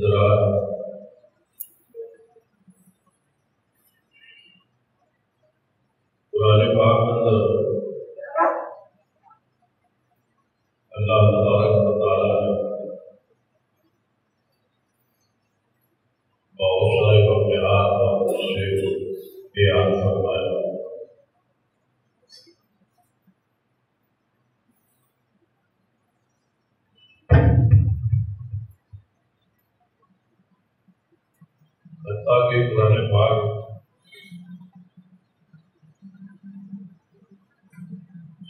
قرآن پاک اندر اللہ تبارک و تعالیٰ نے بہت سارے واقعات اور اس سے بیان فرمایا۔ حتیٰ کہ قرآن پاک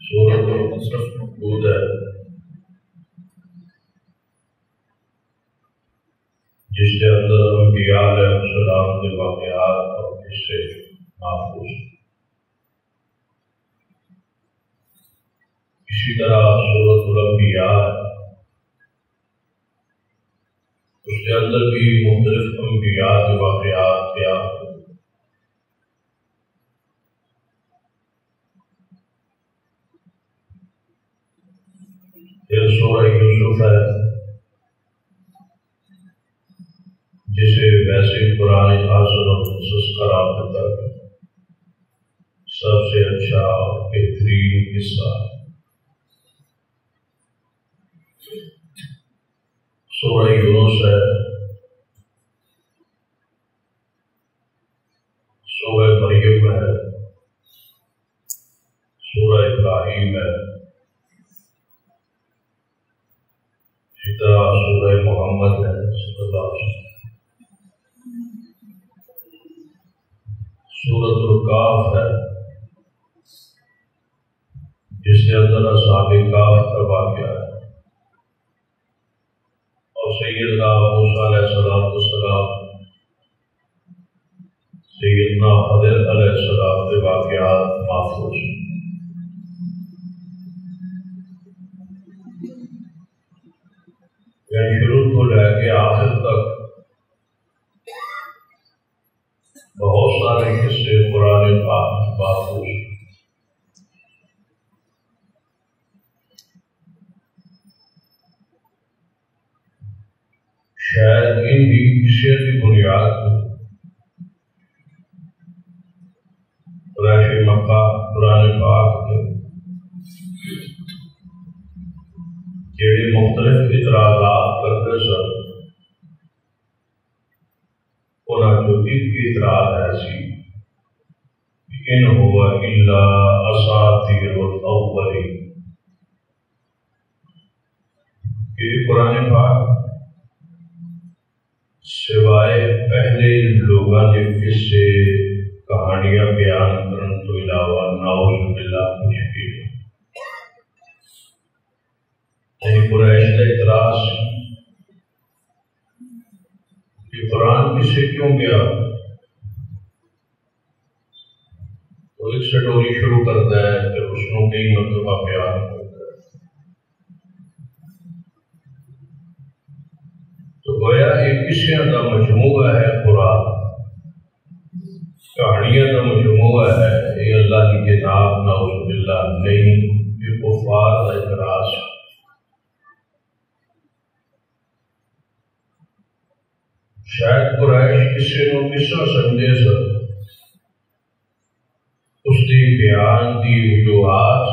سورۃ القصص موجود ہے جس کے اندر انبیاء علیہ السلام کے واقعات اور قصے محفوظ ہیں۔ اسی طرح سورۃ الانبیاء اس کے اندر بھی مختلف انبیاء کے واقعات بیان ہیں۔ پھر سورہ یوسف ہے جسے ویسے قرآن حاصل اور قصص قرار دیتا ہے، سب سے اچھا اور بہترین قصہ۔ سورہ یونس ہے، سورہ مریم ہے، سورہ ابراہیم ہے، اسی طرح سورہ محمد ہے صلی اللہ علیہ وسلم، سورۃ الکہف ہے جس کے اندر اصحاب کہف کا واقعہ ہے، اور سیدنا موسیٰ علیہ السلام سیدنا خضر علیہ السلام کے واقعات محفوظ ہیں۔ یعنی شروع کو لے کے آخر تک بہت سارے قصے قرآن پاک محفوظ ہیں۔ شاید ان بھی قصے کی بنیاد پر قریش مکہ قرآن پاک کے جڑے مختلف اعتراضات کرتے سن، انہاں جو ایک اعتراض ایسی ان ہوا الا اساطیر الاولین، کہ قرآن پاک سوائے پہلے لوگوں کے قصے کہانیاں بیان کرنے تو علاوہ نعوذ باللہ کچھ بھی نہیں۔ یعنی قریش کا اعتراض کہ قرآن کسے کیوں گیا، تو ایک سٹوری شروع کرتا ہے پھر اس کو کئی مرتبہ بیان کرتا ہے، تو گویا ایک قصے کا مجموعہ ہے قرآن، کہانیاں کا مجموعہ ہے، یہ اللہ کی کتاب نعوذ باللہ نہیں، یہ کفار کا اعتراض ہے۔ شاید قریش کسی کو قصہ سمجھے سن، اس کی بیان دی وجوہات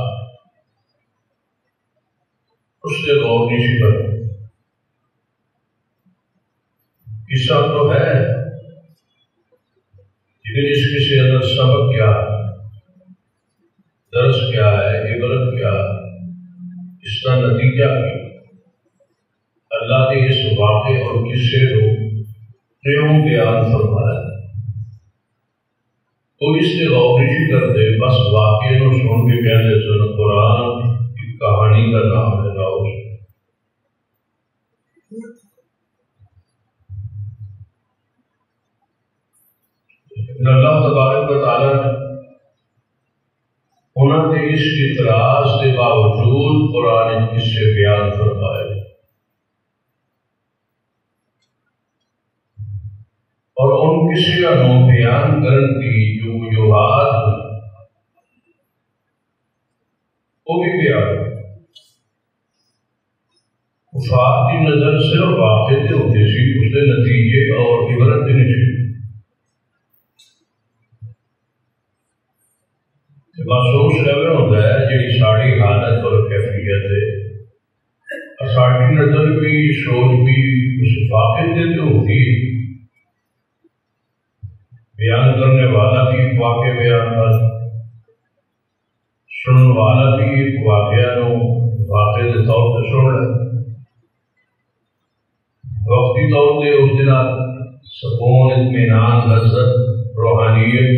اس سے غور نہیں کرتے۔ قصہ تو ہے لیکن اس کے سے اندر سبق کیا ہے، درس کیا ہے، عبرت کیا ہے، اس کا نتیجہ کیا، اللہ نے اس واقعے اور قصے کو کیوں بیان فرمایا، تو اس سے غور نہیں کرتے، بس واقعے کو سن کے کہتے سن قرآن کی کہانی کا نام ہے نعوذ۔ اللہ تبارک و تعالیٰ نے انہوں نے اس اعتراض کے باوجود قرآن قصے بیان فرمائے، اور ان قصوں کو بیان کرنے کی جو وجوہات وہ بھی بیان کفار کی نظر صرف واقع ہوتی سی، اس کے کیفیت ہے، ساری نظر بھی سوچ بھی اس واقعے سے تو ہوگی، بیان کرنے والا بھی ایک واقعہ بیان کر، سننے والا بھی ایک واقعہ نو واقعے کے طور پہ سن لے، وقتی طور پہ اس دن سکون، اطمینان، لذت، روحانیت،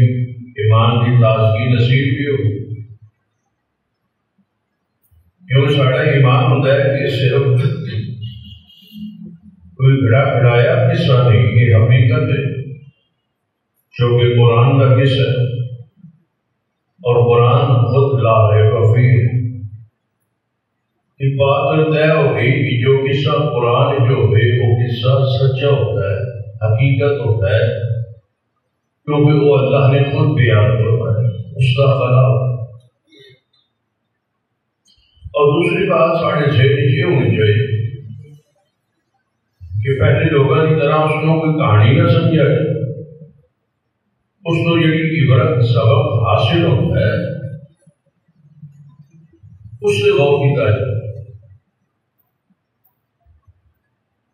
ایمان کی تازگی نصیب بھی ہو، کیونکہ سارا ایمان ہوتا ہے کہ صرف کوئی بڑا بڑھایا قصہ نہیں، یہ حقیقت ہے جو کہ قرآن کا قصہ ہے، اور قرآن خود لا ریب فیہ ہے۔ یہ بات طے ہو گئی کہ جو قصہ قرآن جو ہے وہ قصہ سچا ہوتا ہے، حقیقت ہوتا ہے، کیونکہ وہ اللہ نے خود بیان کروایا ہے، اس کا خلاف۔ اور دوسری بات سارے ذہن یہ ہونی چاہیے کہ پہلے لوگوں کی طرح اس کو کوئی کہانی نہ سمجھا جائے، اس کو جڑی عبرت سبق حاصل ہوتا ہے اس سے غور کیا جائے۔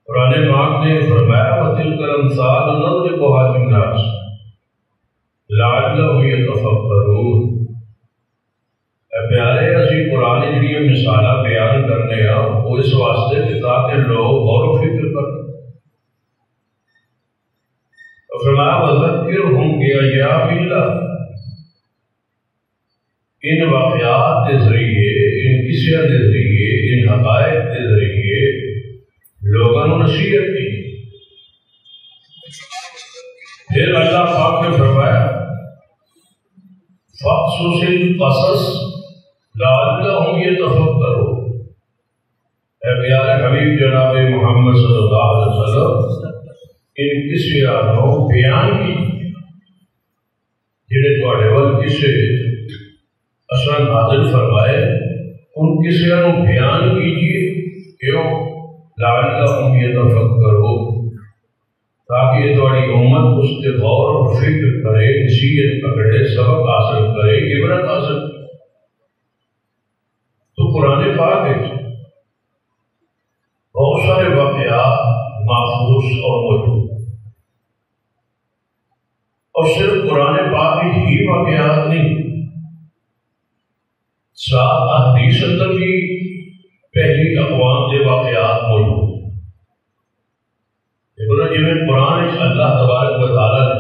قرآن پاک نے فرمایا وَتِلْكَ الْأَمْثَالُ نَضْرِبُهَا لِلنَّاسِ لَعَلَّهُمْ يَتَفَكَّرُونَ۔ اے پیارے، اسی قرآن کی مثالیں بیان کرنے وہ اس واسطے کہ تاکہ لوگ غور و فکر کریں۔ فرمایا وَذَكِّرْهُمْ بِأَيَّامِ اللَّهِ، ان واقعات کے ذریعے، ان قصوں کے ذریعے، ان حقائق کے ذریعے لوگوں نے نصیحت کی۔ پھر اللہ پاک نے فرمایا فَقْصُصِ الْقَصَصَ لَعَلَّهُمْ يَتَفَكَّرُونَ۔ اے پیارے حبیب جناب محمد صلی اللہ علیہ وسلم، ان قصوں کو بیان کی جڑے تواڈے ول قصے اساں نازل فرمائے، ان قصوں کو بیان کیجیے، کیوں؟ لعلہم یتفکرون، تاکہ تھوڑی امت اس کے غور و فکر کرے، نصیحت پکڑے، سبق حاصل کرے، عبرت حاصل کرے۔ تو قرآن پاک ہے بہت سارے واقعات محفوظ اور موجود، اور صرف قرآن پاک ہی واقعات نہیں، ساتھ احادیث اندر بھی پہلی اقوام کے واقعات موجود ہیں۔ جی قرآن اللہ تبارک و تعالیٰ نے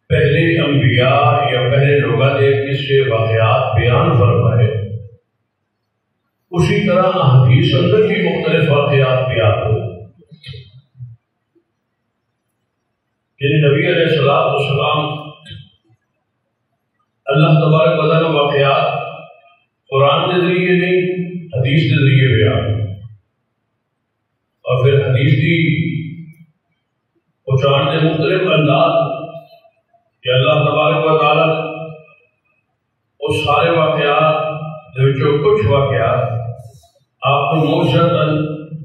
پہلے انبیاء یا پہلے لوگوں کے قصے واقعات بیان فرمائے، اسی طرح احادیث اندر بھی مختلف واقعات بیان ہوئے، یعنی نبی علیہ السلام اللہ تبارک و تعالیٰ واقعات قرآن کے ذریعے نہیں، حدیث کے ذریعے بیان، اور پھر حدیث کی پہچان کے مختلف انداز کہ اللہ تبارک و تعالیٰ اس سارے واقعات جو کچھ واقعات آپ کو موجزن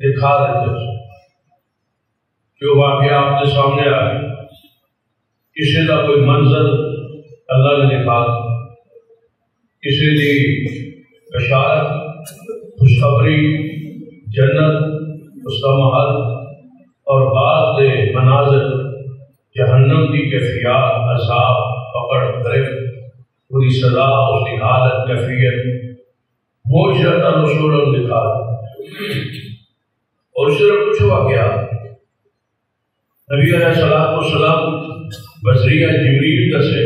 دکھا دیتے ہیں، جو واقعہ آپ کے سامنے آ گئے، کسی کا کوئی منظر اللہ نے دکھا، کسی کی بشارت، خوشخبری، جنت اس کا محل، اور بعض کے مناظر جہنم کی کیفیات، عذاب، پکڑ، گرفت، پوری سزا، اس کی حالت، کیفیت معجزۃ رسول دکھا، اور صرف کچھ واقعات نبی علیہ السلام بذریعہ جبریل دسے،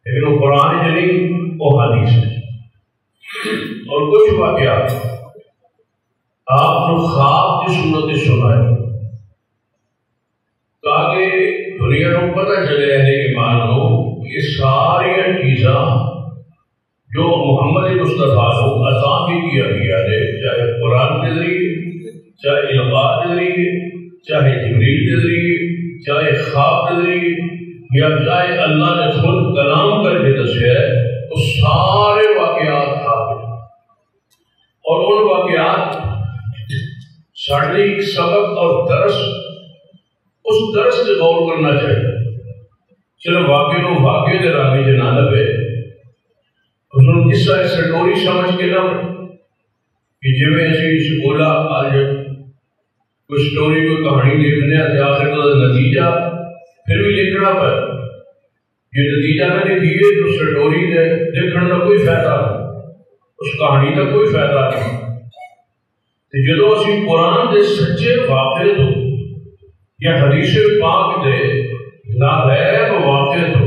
لیکن وہ قرآن نہیں، وہ حدیث ہے، اور کچھ واقعات آپ کو خواب کی صورت سنائے تاکہ دنیا کو پتہ چلے اہل ایمان کو یہ ساری چیزاں جو محمد مصطفیٰ کو عطا بھی کیا گیا ہے، چاہے قرآن کے ذریعے، چاہے القاء کے ذریعے، چاہے جبریل کے ذریعے، چاہے خواب کے ذریعے، یا چاہے اللہ نے خود کلام کر کے دسیا ہے، وہ سارے واقعات حاضر، اور ان واقعات سارے ایک سبق اور درس، اس درس سے غور کرنا چاہیے۔ چلو واقعے کو واقعے کے رامی نہ لگے، اس نے قصہ سٹوری سمجھ کے نہ کہ جی اسی سکولا کوئی سٹوری کوئی کہانی لکھنے آخر کا نتیجہ پھر بھی لکھنا پڑ یہ نتیجہ نہ لکھیے تو سٹوری لکھنے کا کوئی فائدہ نہیں، اس کہانی کا کوئی فائدہ نہیں۔ جدو اسی قرآن کے سچے واقعے تو یا حدیث پاک دے ناغیب واقعے تو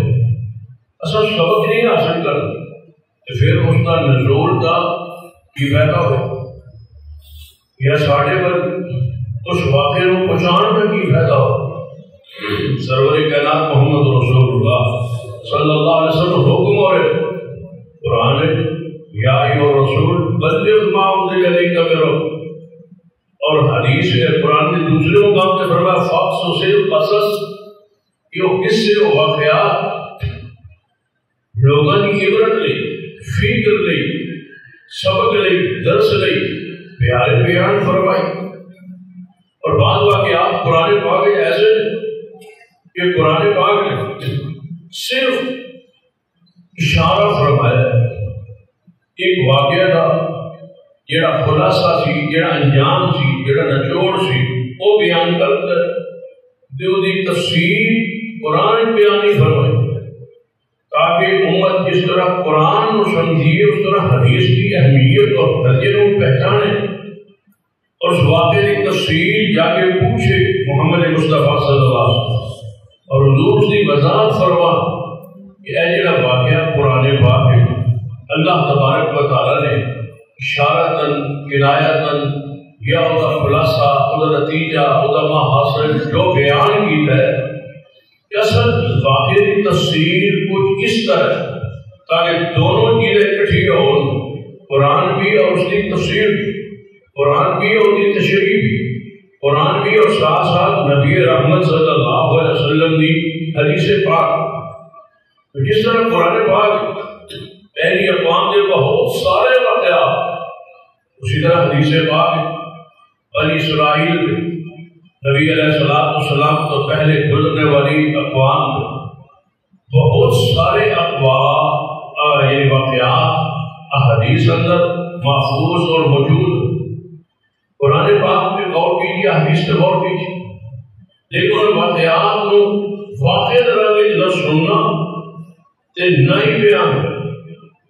اصل سبق نہیں حاصل کرتے تو پھر اس کا نزول کا کی فائدہ ہو یا ساڑھے پر اس واقعے کو پہچان کا کی فائدہ ہو۔ سرور کائنات محمد رسول اللہ صلی اللہ علیہ وسلم حکم اور قرآن یا ایھا الرسول بلغ ما انزل الیک من ربک، اور حدیث قرآن کے دوسرے مقام پہ فرمایا فقصص القصص، یہ قصے و واقعات لوگوں کی عبرت لئی، فکر لئی، سبق لئی، درس لئی پیارے بیان فرمائی۔ اور بعض واقعات قرآن پاک ایسے کہ قرآن پاک نے صرف اشارہ فرمایا، ایک واقعہ تھا جڑا خلاصہ سی، جڑا انجام سی، جڑا نچوڑ سی، وہ بیان کرتا ہے، دی تفسیر قرآن بیان نہیں فرمائی تاکہ امت جس طرح قرآن کو سمجھیے اس طرح حدیث کی اہمیت اور درجے کو پہچانے، اور اس واقعے کی تفسیر جا کے پوچھے محمد مصطفیٰ صلی اللہ علیہ وسلم، اور حضور اس کی وضاحت فرما کہ اے جڑا واقعہ قرآن پاک ہے اللہ تبارک و تعالیٰ نے اشارتاً کنایتاً یا اس کا خلاصہ، اس کا نتیجہ، اس کا محاصل جو بیان کیتا ہے کہ اصل واقعے کی تفسیر کچھ اس طرح تاکہ دونوں چیزیں اکٹھی ہوں، قرآن بھی اور اس کی تفسیر بھی، قرآن بھی اور اس کی تشریح بھی، قرآن بھی اور ساتھ ساتھ نبی رحمت صلی اللہ علیہ وسلم کی حدیث پاک۔ تو جس طرح قرآن پاک پہلی اقوام کے بہت سارے واقعات، اسی طرح حدیث پاک بنی اسرائیل نبی علیہ السلام تو پہلے گزرنے والی اقوام بہت سارے اقوام یعنی واقعات احادیث اندر محفوظ اور موجود۔ قرآن پاک پہ غور کیجیے، حدیث پہ غور کیجیے، لیکن ان واقعات کو واقع طرح نہ سننا تے نہ ہی بیان،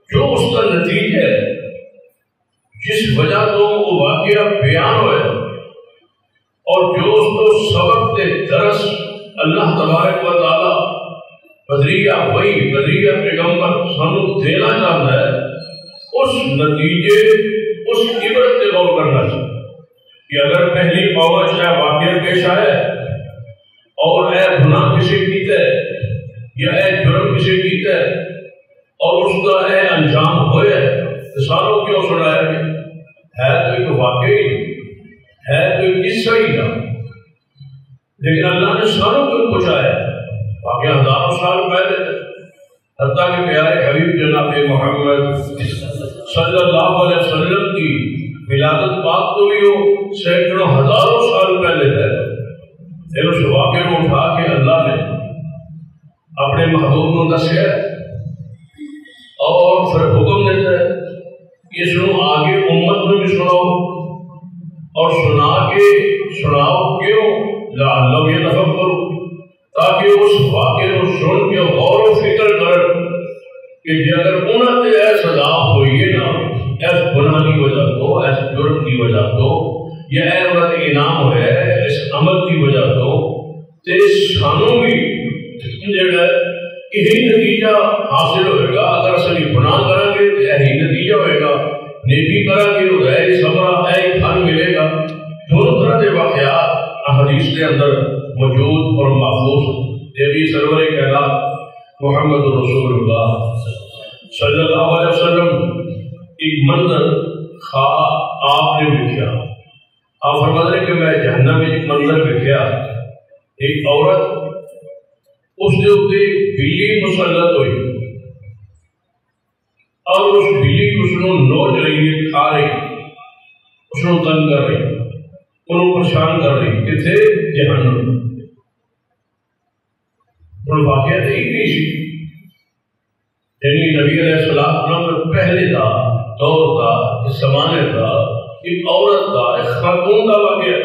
جو اس کا نتیجہ ہے جس وجہ تو وہ واقعہ بیان ہوئے اور جو اس کو سبق کے درس اللہ تبارک و تعالی بذریعہ وحی بذریعہ پیغمبر سانو دینا چاہتا ہے، اس نتیجے اس عبرت پہ غور کرنا چاہیے کہ اگر پہلی فوج یا واقعہ پیش آئے اور اے گناہ کسی کیتا ہے یا اے جرم کسی کیتا ہے اور اس کا اے انجام ہوئے تو ساروں کیوں سنایا گیا؟ ہے تو ایک واقعی ہے تو ایک قصہ ہی نہ، لیکن اللہ نے ساروں کو پہنچایا، واقعہ ہزاروں سال پہلے، حتیٰ کہ پیارے حبیب جناب محمد صلی اللہ علیہ وسلم کی ولادت پاک تو بھی ہو سینکڑوں ہزاروں سال پہلے ہے، لیکن اس واقعے کو اٹھا کے اللہ نے اپنے محبوب کو دسیا اور پھر حکم دیتا ہے کہ اس کو آگے امت میں بھی سناؤ، اور سناؤ کیوں؟ لعلہم یتفکرون، تاکہ اس واقعے کو سن کے غور و فکر کر کہ اگر انہوں نے ایسا سزا ہوئی ہے نا، ایس گناہ کی وجہ تو، ایس جرم کی وجہ تو، یا اے انہوں نے انعام ہے اس عمل کی وجہ تو سانوں بھی جڑا یہی نتیجہ حاصل ہوئے گا۔ اگر اصلی گناہ کریں گے تو یہی نتیجہ ہوئے گا، نیکی کریں گے تو اے صبر اے پھل ملے گا۔ دونوں طرح کے واقعات احادیث کے اندر موجود اور محفوظ۔ نبی سرور کائنات محمد رسول اللہ صلی اللہ علیہ وسلم ایک منظر آپ نے دیکھا، آپ فرماتے ہیں کہ میں جہنم میں ایک منظر دیکھا، ایک عورت اس کے اوپر بلی مسلط ہوئی اور اس بلی کو اس کو نوچ رہی ہے، کھا رہی، اس کو تنگ کر رہی، انہوں پریشان کر رہی، کتنے جہنم۔ اور واقعہ تو ایک نہیں سی، یعنی نبی علیہ السلام میں پہلے کا دور کا اس زمانے کا ایک عورت کا ایک خاتون کا واقعہ،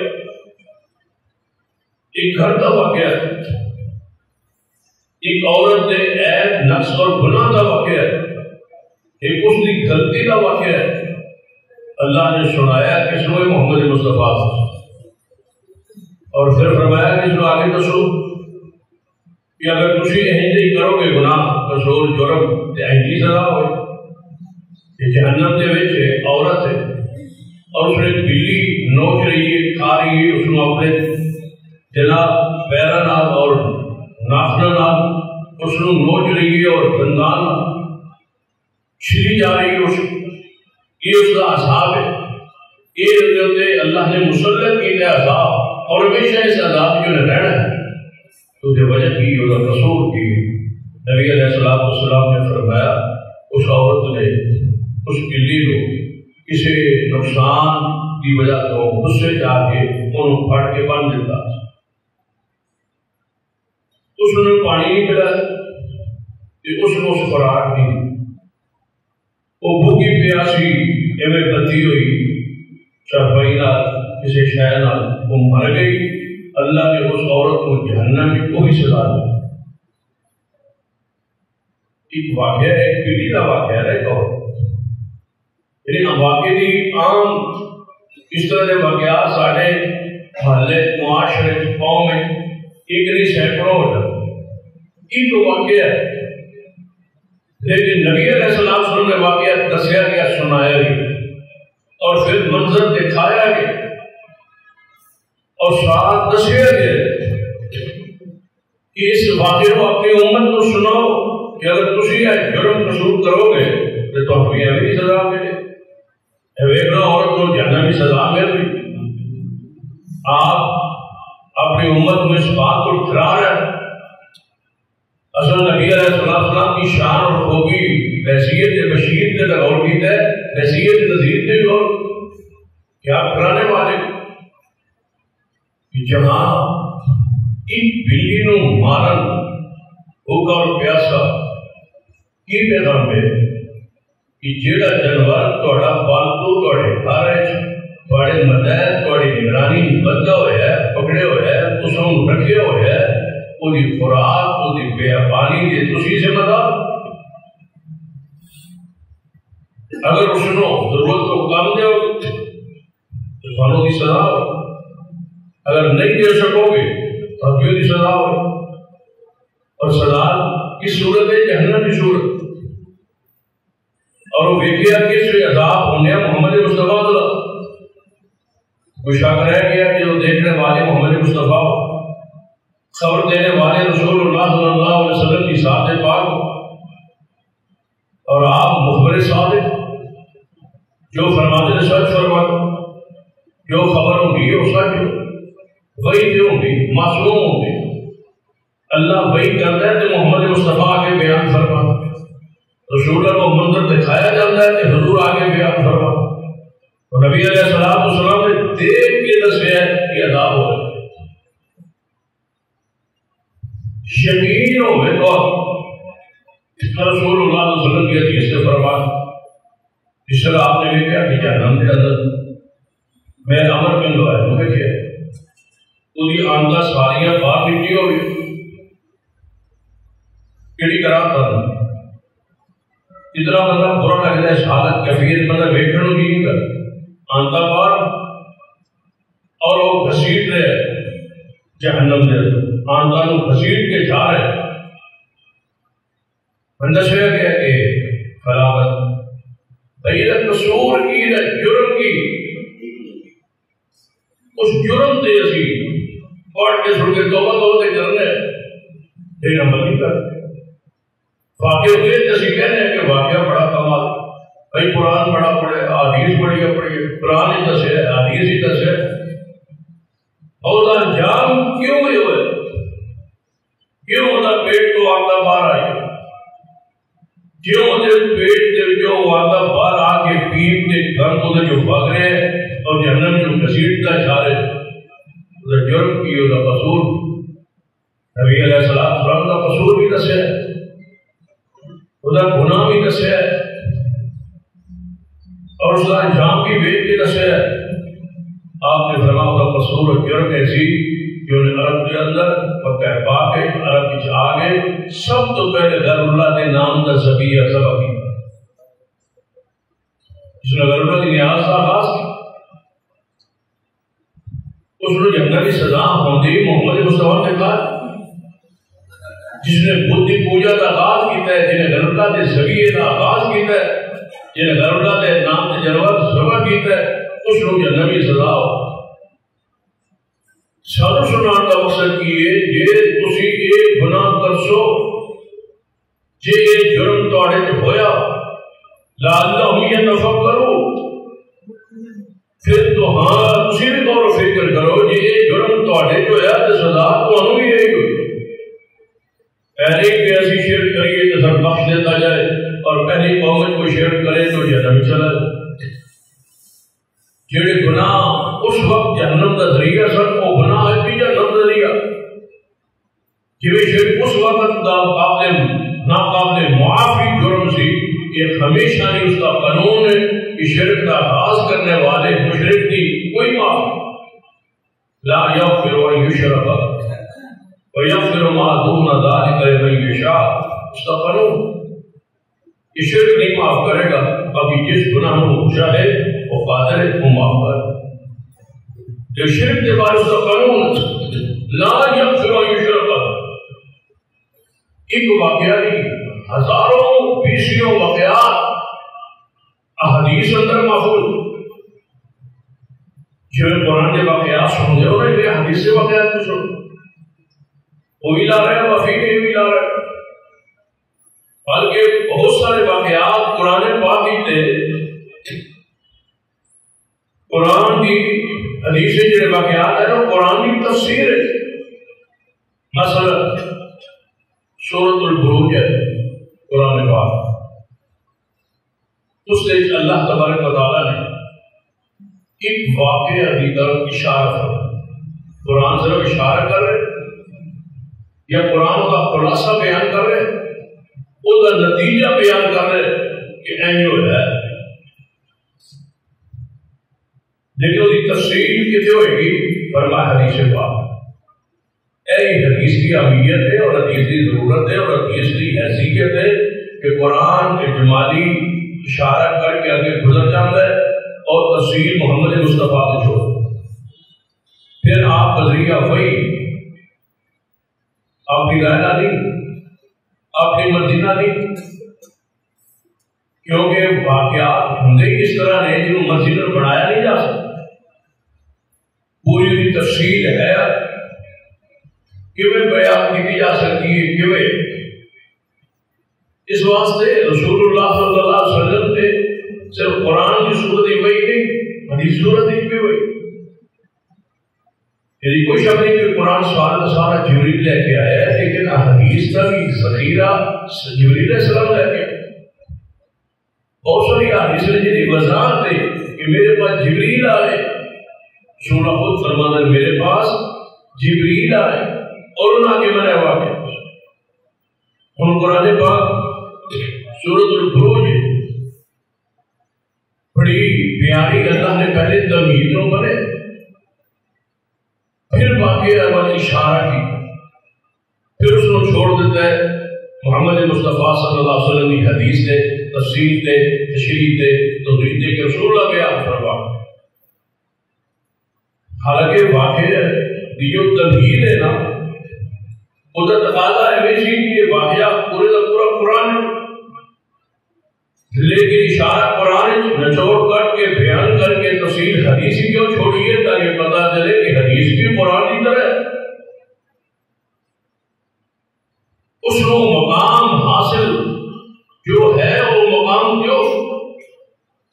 ایک گھر کا واقعہ، ایک عورت کے عیب نقص اور گناہ کا واقعہ، ایک اس کی غلطی کا واقعہ ہے۔ اللہ نے سنایا کہ سنو محمد مصطفیٰ، اور پھر فرمایا کہ سنو آگے دسو کہ اگر تسی ایسے ہی کرو گے گناہ قصور جرم تے ایسی سزا ہوئے۔ یہ جہنم دے وچ عورت ہے اور اس نے بلی نوچ رہی ہے، کھا رہی ہے، اس کو اپنے جناب پیرا نال اور ناخن نال اس کو نوچ رہی ہے اور دندان چھلی جا رہی ہے۔ یہ اس کا عذاب ہے، یہ اللہ نے مسلط کیا عذاب، اور ہمیشہ اس عذاب جو رہنا ہے تو کہ وجہ کی اور قصور کی۔ نبی علیہ السلام نے فرمایا اس عورت نے اس بلی کو کسی نقصان کی وجہ تو غصے جا کے انہوں پھڑ کے بن دیتا، اس نے پانی نہیں ملا کہ اس نے اس خوراک دی، وہ بھوکی پیاسی ایویں بندی ہوئی چرپائی نال کسی شے نال وہ مر گئی۔ اللہ نے اس عورت کو جہنم میں کوئی سزا دی۔ ایک واقعہ ہے، ایک پیڑھی کا واقعہ ہے، ایک عورت، لیکن واقعی دی عام اس طرح کے واقعات سارے محلے معاشرے قوم میں ایک نہیں سینکڑوں ہو جاتے۔ ایک واقعہ ہے، لیکن نبی علیہ السلام نے واقعہ دسیا گیا، سنایا گیا اور پھر منظر دکھایا گیا اور ساتھ دسیا گیا کہ اس واقعے کو اپنی امت کو سناؤ کہ اگر تسی جرم قصور کرو گے تو تمہیں یہ بھی سزا ملے۔ ویکنا عورت کو جہنم کی سزا مل رہی۔ آپ اپنی امت کو اس بات کو ڈرا رہے ہیں۔ اصل نبی علیہ السلام کی شان اور خوبی حیثیت بشیر کے غور کی ہے، حیثیت نذیر کے غور کیا کرانے والے کہ جہاں ایک بلی نو مارن بھوکا اور پیاسا کی پیغام ہے کہ جیڑا جانور تہاڈا پالتو تہاڈے گھر تہاڈے متحد تہاڈی نگرانی بندہ ہوا ہے، پکڑے ہوئے ہے، اس کو رکھے ہوئے ہے، وہ دی خوراک وہ دی بیابانی دی تسی ذمہ دار۔ اگر اس کو ضرورت کو کم دو تو تھانوں کی سزا ہو، اگر نہیں دے سکو گے تو کیوں کی سزا ہو، اور سزا کی صورت ہے جہنم کی صورت۔ اور وہ ویکھیا کہ اس سے عذاب ہونے محمد مصطفیٰ کوئی شک رہ گیا کہ وہ دیکھنے والے محمد مصطفیٰ خبر دینے والے رسول اللہ صلی اللہ علیہ وسلم کی ذات پاک اور آپ مخبر صادق جو فرماتے ہیں سچ فرماتے، جو خبر ہوگی وہ سچ ہو، وہی جو ہوگی معصوم ہوگی۔ اللہ وہی کرتا ہے تو محمد مصطفیٰ کے بیان فرما، رسول کو منظر دکھایا جاتا ہے کہ حضور آگے بیان فرما، اور نبی علیہ السلام نے دیکھ کے دسیا ہے کہ عذاب ہو رہا ہے۔ یقین ہوئے تو رسول اللہ صلی اللہ علیہ وسلم کی حدیث سے فرما، اس طرح آپ نے بھی کیا کہ جہنم کے اندر میں امر بن لوائے مجھے کیا پوری آنکھا ساریاں باہر نکلی ہوئی کیڑی کرا تھا اتنا بندہ برا لگتا ہے، حالت کیفیت بندہ بیٹھنے کی نہیں کر آنکھا باہر اور وہ گھسیٹ رہے جہنم دے آنکھا نو گھسیٹ کے جا رہے بندہ سے کہہ کہ خلافت بھئی قصور کی جرم کی اس جرم دے اسی پڑھ کے سن کے توبہ توبہ کرنے لیکن عمل نہیں کرتے۔ واقعہ ہوئے جیسے کہنے ہیں کہ واقعہ بڑا کمال، بھائی قرآن بڑا پڑھے، حدیث بڑی پڑھیے، قرآن ہی دسے، حدیث ہی دسے، اور انجام کیوں ہوئے، کیوں ہوتا پیٹ کو آتا باہر آئی، کیوں ہوتے پیٹ کے جو آتا باہر آ کے پیٹ کے گھر کو جو بھاگ رہے اور جہنم جو گھسیٹتا جا رہے، جرم کی ہوتا قصور نبی علیہ السلام کا قصور بھی دسے۔ خدا گناہ بھی دسیا ہے اور اس کا انجام بھی ویچ کے دسیا ہے. آپ نے فرمایا کا قصور اور جرم ایسی کہ انہیں عرب کے اندر پکہ پا کے عرب آ گئے سب تو پہلے غیر اللہ کے نام کا ذبیحہ ذبح کی. اس نے غیر اللہ کی نیاز کا آغاز کیا. اس نے جنت کی سزا ہوندی محمد مصطفیٰ نے کہا جس نے بدھ کی پوجا کا آغاز کیتا ہے, جنہیں غیر اللہ کے ذبیحے کا آغاز کیتا ہے, جنہیں غیر اللہ کے نام کے جانور ذبح کیتا ہے, اس کو جنت کی سزا ہو. سانو سنان کا مقصد یہ جے تسی ایک گناہ کرسو جے ایک جرم تواڈے وچ ہویا لعلہم یتفکرون پھر تو ہاں تسی بھی غور و فکر کرو جے ایک جرم تواڈے وچ ہویا تے سزا تانوں بھی یہی ہوئی. پہلے کہ ایسی شرک کریے تو سب بخش دیتا جائے اور پہلی قوم میں کوئی شرک کرے تو جہنم چلا جائے. جڑے گناہ اس وقت جہنم کا ذریعہ سن وہ گناہ ہے بھی جہنم کا ذریعہ. جویں شرک اس وقت کا قابل ناقابل معافی جرم سی یہ ہمیشہ نہیں اس کا قانون ہے کہ شرک کا آغاز کرنے والے مشرک کی کوئی معافی لا یغفر ان یشرک ویغفر ما دون ذلک لمن یشاء. اس کا قانون یہ شرک نہیں معاف کرے گا باقی جس گناہ کو چاہے وہ قادر ہے وہ معاف کر. جو شرک کے بعد اس کا قانون لا یغفر ان یشرک. ایک واقعہ نہیں ہزاروں بیسیوں واقعات احادیث اندر محفوظ. جو قرآن کے واقعات سن دے رہے ہیں حدیث کے واقعات بھی سن وہ بھی لا رہے ہیں وفی بھی لا رہے ہیں. بلکہ بہت سارے واقعات قرآن پاک ہی تھے. قرآن کی حدیث جو واقعات ہیں وہ قرآن کی تفسیر ہے. مثلا سورۃ البروج ہے قرآن پاک, اس سے اللہ تبارک و تعالیٰ نے ایک واقعہ کی طرف اشارہ کر. قرآن صرف اشارہ کر رہے یا قرآن کا خلاصہ بیان کر رہے اس کا نتیجہ بیان کر رہے کہ اینو ہے, لیکن اس کی تفصیل کتنے ہوئے گی فرمایا حدیث پاک. اے حدیث کی اہمیت ہے اور حدیث کی ضرورت ہے اور حدیث کی حیثیت ہے کہ قرآن اجمالی اشارہ کر کے آگے گزر جاتا ہے اور تفصیل محمد مصطفیٰ سے چھوڑ. پھر آپ کا ذریعہ وہی آپ کی رائے نہ دی آپ کی مرضی نہ دی, کیونکہ واقعات ہوں اس طرح نے جنہوں مرضی پر بنایا نہیں جا سکتا. پوری بھی تفصیل ہے کیویں بیان کی جا سکتی ہے کیویں. اس واسطے رسول اللہ صلی اللہ علیہ وسلم نے صرف قرآن کی صورت ہی وہی نہیں حدیث صورت ہی بھی وہی. یعنی کوئی شک نہیں کہ قرآن سارا جبریل لے کے آیا ہے, لیکن حدیث کا بھی ذخیرہ جبریل علیہ السلام لے کے آیا. بہت ساری حدیث نے جنہیں وضاحت دے کہ میرے پاس جبریل آئے. رسول خود فرماتے میرے پاس جبریل آئے اور انہوں نے میں نے واقع ہم قرآن پاک سورۃ البروج بڑی پیاری اللہ نے پہلے تمہیدوں بنے پھر واقعہ والے اشارہ کی پھر اس کو چھوڑ دیتا ہے محمد مصطفیٰ صلی اللہ علیہ وسلم کی حدیث دے تفسیر دے تشریح دے توضیح دے کہ رسول اللہ کے آپ فرما. حالانکہ واقعہ کی جو تمہید ہے نا وہ تو تقاضا ہے ویسی کہ واقعہ پورے کا پورا قرآن ہے, لیکن اشارہ قرآن نچوڑ کر کے بیان کر کے تفسیر حدیث ہی کیوں چھوڑیے تاکہ پتہ چلے کہ حدیث بھی قرآن کی طرح اس کو مقام حاصل جو ہے وہ مقام جو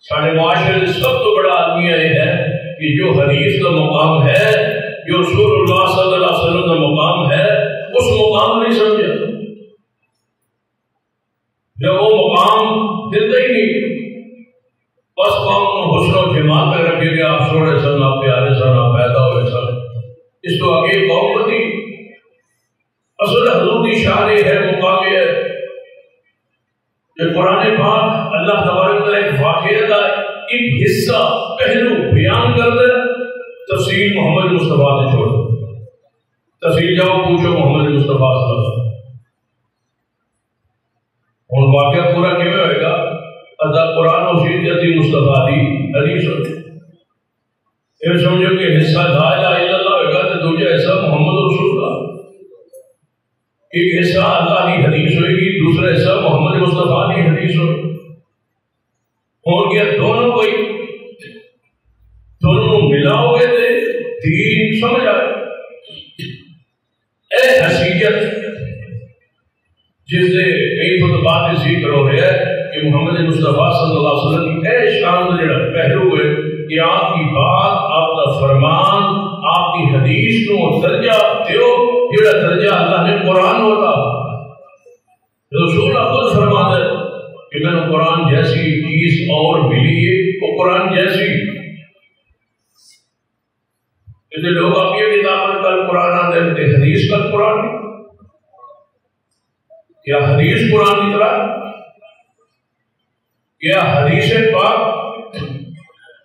سارے معاشرے سب تو بڑا آدمی یہ ہے کہ جو حدیث کا مقام ہے جو رسول اللہ صلی اللہ علیہ وسلم کا مقام ہے اس مقام نہیں سمجھا. جب وہ مقام دیتا ہی نہیں بس قوم حسن و جمال پہ رکھے گا آپ سوڑے سن آپ پیارے سن آپ پیدا ہوئے سن اس کو آگے قوم بتی. اصل حضور کی شان ہے مقام ہے کہ قرآن پاک اللہ تبارک تعالیٰ ایک واقعہ کا ایک حصہ پہلو بیان کر دے، تفصیل محمد مصطفیٰ نے چھوڑ دے. تفصیل جاؤ پوچھو محمد مصطفیٰ صلی اللہ علیہ وسلم. اور واقعہ پورا کیوں ہوئے گا؟ ادا قرآن و سیرت مصطفیٰ دی حدیث ہو. یہ سمجھو کہ حصہ لا الہ الا اللہ ہوگا تو دوسرا حصہ محمد رسول اللہ. ایک حصہ اللہ کی حدیث ہوئے گی، دوسرا حصہ محمد مصطفیٰ کی حدیث ہوگی. اور کیا دونوں کوئی دونوں ملاؤ گے تو دین سمجھ آئے. اے حیثیت جس سے کئی خطبات ذکر ہو رہا ہے کہ محمد مصطفیٰ صلی اللہ علیہ وسلم کی اے شان جڑا پہلو ہے کہ آپ کی بات، آپ کا فرمان، آپ کی حدیث کو درجہ دیو جڑا درجہ اللہ نے قرآن ہوتا. رسول اللہ خود فرماتا ہے کہ میں نے قرآن جیسی چیز اور ملی ہے وہ قرآن جیسی. کہ لوگ آپ یہ کتاب کل قرآن آتے ہیں حدیث کل قرآن نہیں. کیا حدیث قرآن کی طرح؟ کیا حدیث پاک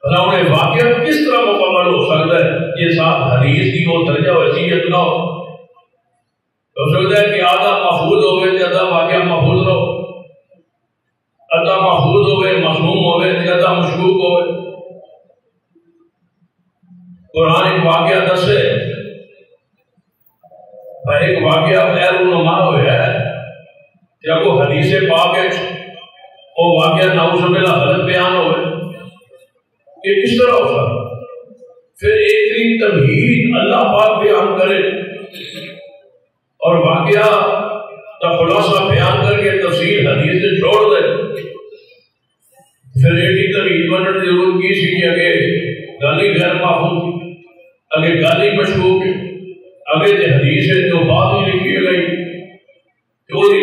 انہیں واقعہ کس طرح مکمل ہو سکتا ہے یہ صاحب حدیث کی وہ درجہ و حیثیت نہ ہو؟ ہو سکتا ہے کہ آدھا محفوظ ہوئے تو آدھا واقعہ محفوظ رہو، آدھا محفوظ ہوئے مسموم ہوئے تو آدھا مشکوک ہوئے. قرآن ایک واقعہ دسے، ایک واقعہ غیر نما ہوا ہے یا کوئی حدیث پاک ہے وہ واقعہ نعوذ باللہ غلط بیان ہوئے، یہ کس طرح ہو سکتا؟ پھر ایک تمہید اللہ پاک بیان کرے اور واقعہ کا خلاصہ بیان کر کے تفصیل حدیث سے چھوڑ دے. پھر ایک تمہید بننے کی ضرورت کی سی کہ اگے گالی غیر محفوظ، اگے گالی مشکوک، اگے تے حدیث ہے جو بات ہی لکھی گئی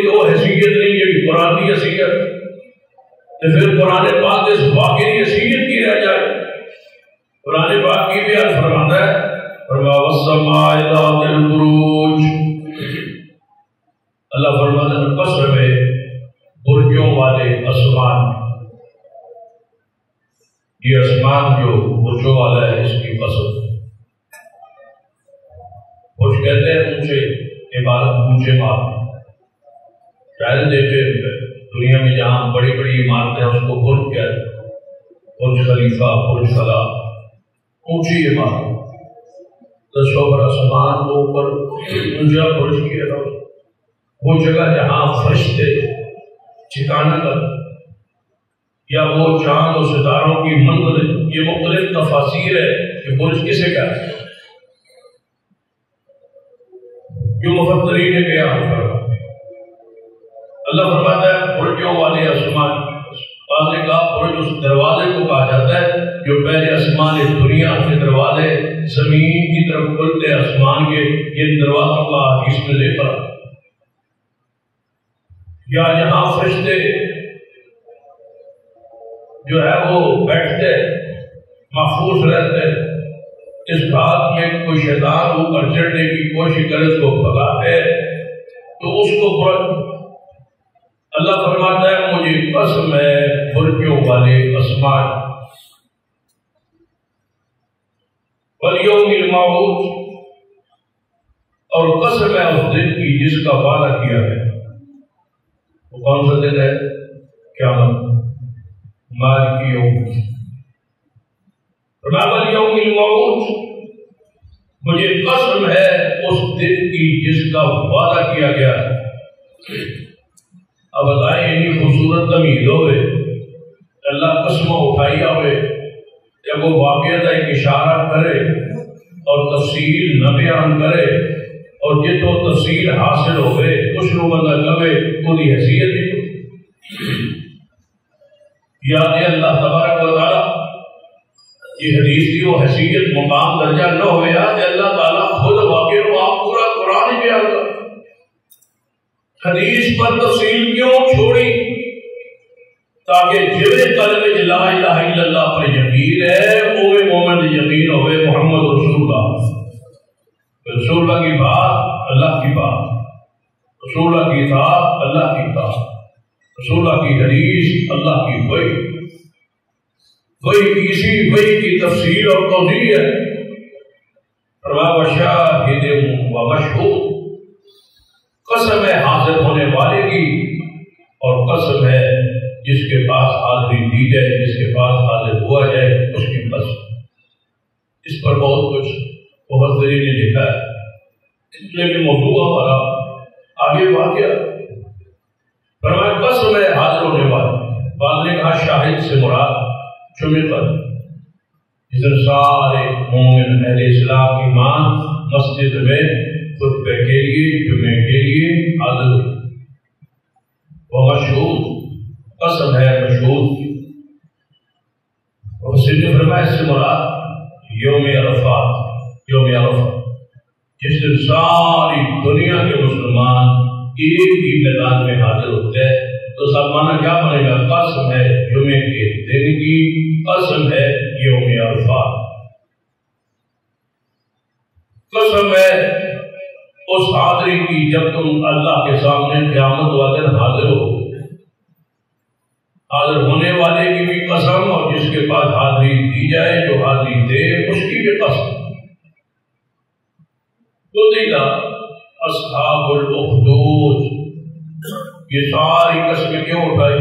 تو حیثیت نہیں ہے قرآن کی حیثیت. تو پھر قرآن پاک اس واقعی حیثیت کی رہ جائے. قرآن پاک کی بھی حال فرماتا ہے والسماء ذات البروج. اللہ فرماتا ہے قسم ہے برجوں والے آسمان، یہ آسمان جو برجوں والا ہے اس کی قسم. کچھ کہتے ہیں اونچے عمارت اونچے مار شاید دیکھے دنیا میں جہاں بڑی بڑی عمارتیں اس کو برج کہتے ہیں، برج خلیفہ، برج فلاح، اونچی عمارت. دسوں پر آسمان کو اوپر اونچا برج کیا رہا، وہ جگہ جہاں فرشتے ٹھکانا کر یا وہ چاند و ستاروں کی منزل. یہ مختلف تفاسیر ہے کہ برج کسے کہتے ہیں. جو مفسرین نے کیا اللہ فرماتا ہے برجوں والے آسمان. بعض نے کہا برج اس دروازے کو کہا جاتا ہے جو پہلے آسمان دنیا کے دروازے زمین کی طرف کھلتے آسمان کے، یہ دروازوں کا حدیث میں لے کر یا جہاں فرشتے جو ہے وہ بیٹھتے محفوظ رہتے. اس بات میں کوئی شیطان اوپر چڑھنے کی کوشش کرے اس کو بھگا ہے تو اس کو اللہ فرماتا ہے مجھے قسم ہے برجوں والے آسمان والیوم الموعود، اور قسم ہے اس دن کی جس کا وعدہ کیا ہے. وہ کون سا دن ہے؟ قیامت، مالک یوم. والیوم الموعود، مجھے قسم ہے اس دن کی جس کا وعدہ کیا گیا ہے. اب بتائیں اتنی خوبصورت تمہید ہوئے اللہ قسموں اٹھائی ہوئے جب وہ واقعہ کا ایک اشارہ کرے اور تفصیل نہ بیان کرے اور جتوں تفصیل حاصل ہوئے کچھ لوگ بندہ کبے کوئی حیثیت نہیں. یاد اللہ تبارک و تعالیٰ یہ حدیث کی وہ حیثیت مقام درجہ نہ ہوئے کہ اللہ تعالیٰ خود واقع ہو آپ پورا قرآن ہی بیان کر. حدیث پر تفصیل کیوں چھوڑی؟ تاکہ جوے قلب لا الہ الا اللہ پر یقین ہے اوے مومن یقین ہوئے محمد رسول اللہ. رسول اللہ کی بات اللہ کی بات، رسول اللہ کی اطاعت اللہ کی اطاعت، رسول کی حدیث، اللہ کی وحی کی تفصیل اور توضیح ہے۔ فرمایا وشاہد و مشہود، قسم ہے حاضر ہونے والے کی اور قسم ہے جس کے پاس حاضری دی جائے، جس کے پاس حاضر ہوا جائے اس کی قسم۔ اس پر بہت کچھ مفسرین نے لکھا ہے، لیکن موضوع ہمارا آگے واقعہ۔ فرمایا قسم ہے حاضر ہونے والے، بعد نے کہا شاہد سے مراد جمعے پر، جس دن سارے مومن اہل اسلام ایمان مسجد میں خطبے کے لیے، جمعے کے لیے حاضر ہوئے۔ وہ مشہود، قسم ہے مشہود کی۔ اور سید فرمایا اس سے مراد یوم عرفات، یوم عرفہ، جس دن ساری دنیا کے مسلمان ایک ہی میدان میں حاضر ہوتے ہیں۔ تو سب مانا کیا بنے گا؟ قسم ہے جمعے کے دن کی، قسم ہے یوم عرفات، قسم ہے اس حاضری کی جب تم اللہ کے سامنے قیامت والے دن حاضر ہو۔ حاضر ہونے والے کی بھی قسم اور جس کے پاس حاضری دی جائے، جو حاضری دے اس کی بھی قسم۔ قتل اصحاب الاخدود، یہ ساری قسمیں کیوں اٹھائی؟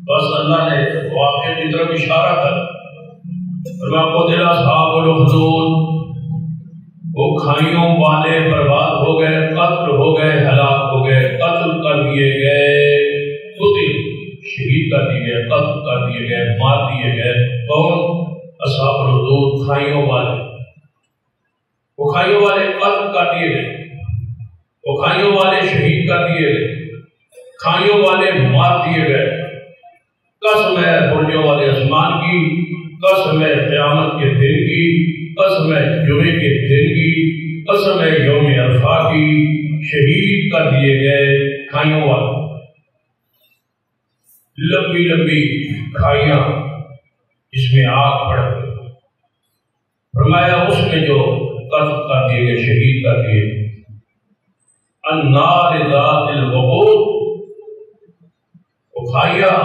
بس اللہ نے واقعے کی طرف اشارہ کر قتل اصحاب الاخدود، وہ کھائیوں والے برباد ہو گئے، قتل ہو گئے، ہلاک ہو گئے، قتل کر دیے گئے، قتل شہید کر دیے گئے، قتل کر دیے گئے، مار دیے گئے۔ کون؟ اصحاب الاخدود، کھائیوں والے۔ وہ کھائیوں والے قتل کر دیے گئے، وہ کھائیوں والے شہید کر دیے گئے، کھائیوں والے مار دیے گئے۔ قسم ہے برجوں والے آسمان کی، قسم ہے قیامت کے دن کی، قسم ہے جمعے کے دن کی، قسم ہے یوم عرفہ کی، شہید کر دیے گئے کھائیوں والے۔ لمبی لمبی کھائیاں جس میں آگ پڑ گئی، فرمایا اس میں جو قتل کر دیے گئے، شہید کر دیے گئے۔ النار ذات الوقود، وہ کھائیاں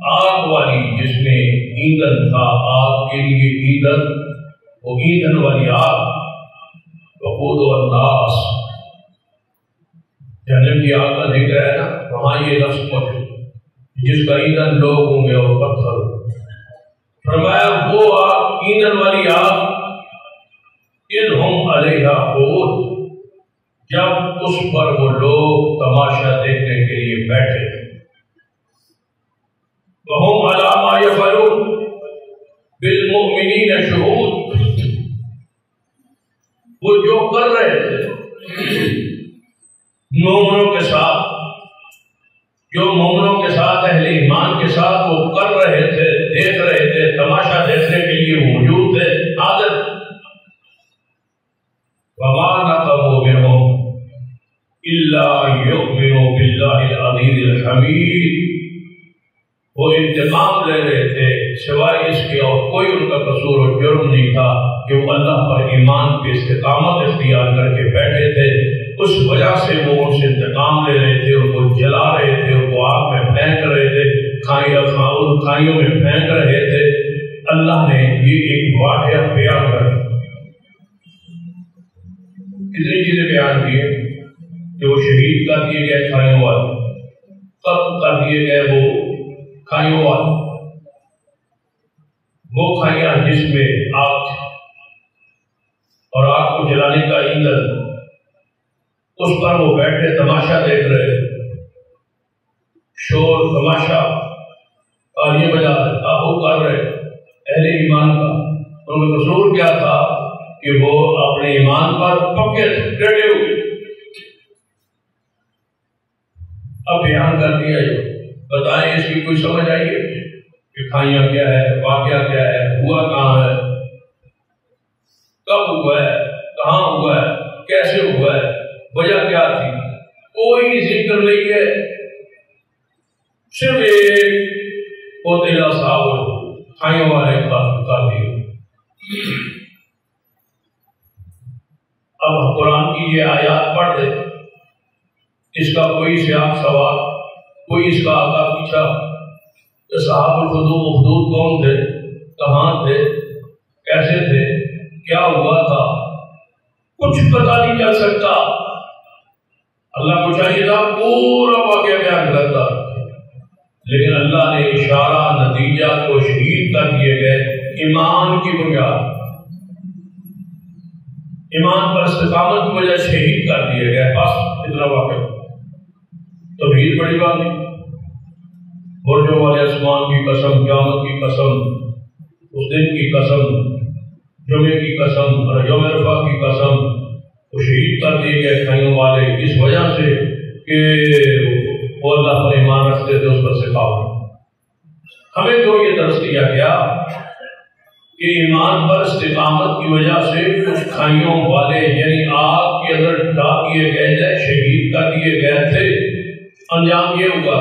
آگ والی جس میں ایندھن تھا، آگ کے لیے ایندھن، وہ ایندھن والی آگ۔ وقود الناس، جہنم کی آگ کا ذکر ہے نا، وہاں یہ لفظ موجود جس کا ایندھن لوگ ہوں گے اور پتھر۔ فرمایا وہ آگ، ایندھن والی آگ، اذ ہم علیہا قعود، جب اس پر وہ لوگ تماشا دیکھنے کے لیے بیٹھے، وہم علی ما یفعلون بالمؤمنین شہود، وہ جو کر رہے تھے مومنوں کے ساتھ، جو مومنوں کے ساتھ اہل ایمان کے ساتھ وہ کر رہے تھے، دیکھ رہے تھے، تماشا دیکھنے کے لیے موجود تھے، حاضر۔ وما نقموا منهم الا يؤمنوا بالله العزيز الحميد، وہ انتقام لے رہے تھے سوائے اس کے اور کوئی ان کا قصور اور جرم نہیں تھا کہ وہ اللہ پر ایمان کی استقامت اختیار کر کے بیٹھے تھے۔ اس وجہ سے وہ ان سے انتقام لے رہے تھے، ان کو جلا رہے تھے، ان کو آگ میں پھینک رہے تھے، کھائیوں میں پھینک رہے تھے۔ اللہ نے یہ ایک واقعہ بیان کر کتنی چیزیں بیان کی کہ وہ شہید کر دیے گئے کھائیوں والے، قتل کر دیے گئے وہ کھائیوں والے، وہ کھائیاں جس میں آگ تھی اور آگ کو جلانے کا ایندھن، اس پر وہ بیٹھے تماشا دیکھ رہے، شور تماشا اور یہ بجا آہو کر رہے اہل ایمان کا۔ ان کا قصور کیا تھا کہ وہ اپنے ایمان پر پکے ڈٹے ہوئے۔ اب بیان کر دیا جو بتائیں اس کی کوئی سمجھ آئیے کہ کھائیاں کیا ہے، واقعہ کیا ہے، ہوا کہاں ہے، کب ہوا ہے، کہاں ہوا ہے، کیسے ہوا ہے، وجہ کیا تھی، کوئی ذکر نہیں ہے، صرف ایک قتل اصحاب کھائیوں والے کر دیے۔ اب قرآن کی یہ آیات پڑھ دے، اس کا کوئی سیاق سوال کوئی اس کا آگا پیچھا کہ صحابہ الخدود کون تھے، کہاں تھے، کیسے تھے، کیا ہوا تھا، کچھ پتہ نہیں چل سکتا۔ اللہ کو چاہیے تھا پورا واقعہ بیان کرتا، لیکن اللہ نے اشارہ نتیجہ کو شہید کر دیے گئے ایمان کی بنیاد، ایمان پر استقامت کی وجہ شہید کر دیے گئے، بس اتنا واقعہ۔ توحید بڑی بات نہیں، برجوں والے آسمان کی قسم، قیامت کی قسم، اس دن کی قسم، جمعے کی قسم اور یوم عرفہ کی قسم، وہ شہید کر دیے گئے کھائیوں والے اس وجہ سے کہ وہ اللہ پر ایمان رکھتے تھے، اس پر استقامت۔ ہمیں جو یہ درس دیا گیا کہ ایمان پر استقامت کی وجہ سے کچھ کھائیوں والے یعنی آگ کے اندر ڈال دیے گئے تھے، شہید کر دیے گئے تھے، انجام یہ ہوگا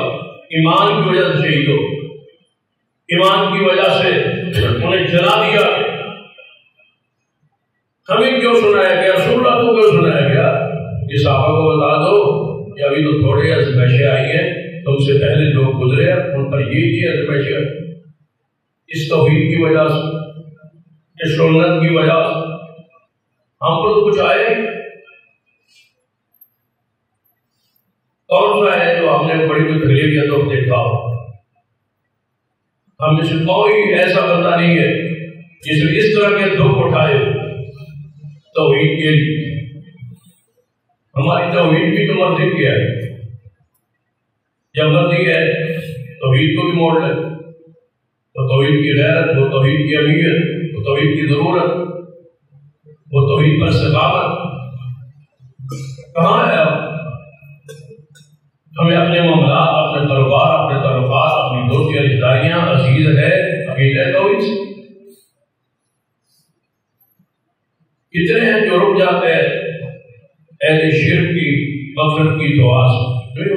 ایمان کی وجہ سے شہید ہو، ایمان کی وجہ سے انہیں جلا دیا۔ ہمیں کیوں سنایا گیا، رسول اللہ کو کیوں سنایا گیا؟ کہ صحابہ کو بتا دو کہ ابھی تو تھوڑے آزمائشیں آئی ہیں، تم سے پہلے لوگ گزرے ان پر یہ آزمائشیں، اس توحید کی وجہ سے، اس سنت کی وجہ سے ہم کو تو کچھ آئے نہیں۔ کون سا ہے جو ہم نے بڑی کوئی تکلیف یا دکھ دیکھا ہو؟ ہم میں سے کوئی ایسا بندہ نہیں ہے جس نے اس طرح کے دکھ اٹھائے توحید کے لیے۔ ہماری توحید بھی تو مرضی کی ہے، جب مرضی ہے توحید کو بھی موڑ لے، وہ توحید کی غیرت، وہ توحید کی اہمیت، وہ توحید کی ضرورت، وہ توحید پر استقامت کہاں ہے؟ اب ہمیں اپنے معاملات، اپنے کاروبار، اپنے تعلقات، اپنی دوستی رشتہ داریاں عزیز ہے عقیدہ توحید سے۔ کتنے ہیں جو رک جاتے ہیں اہل شرک کی مغفرت کی دعا سے؟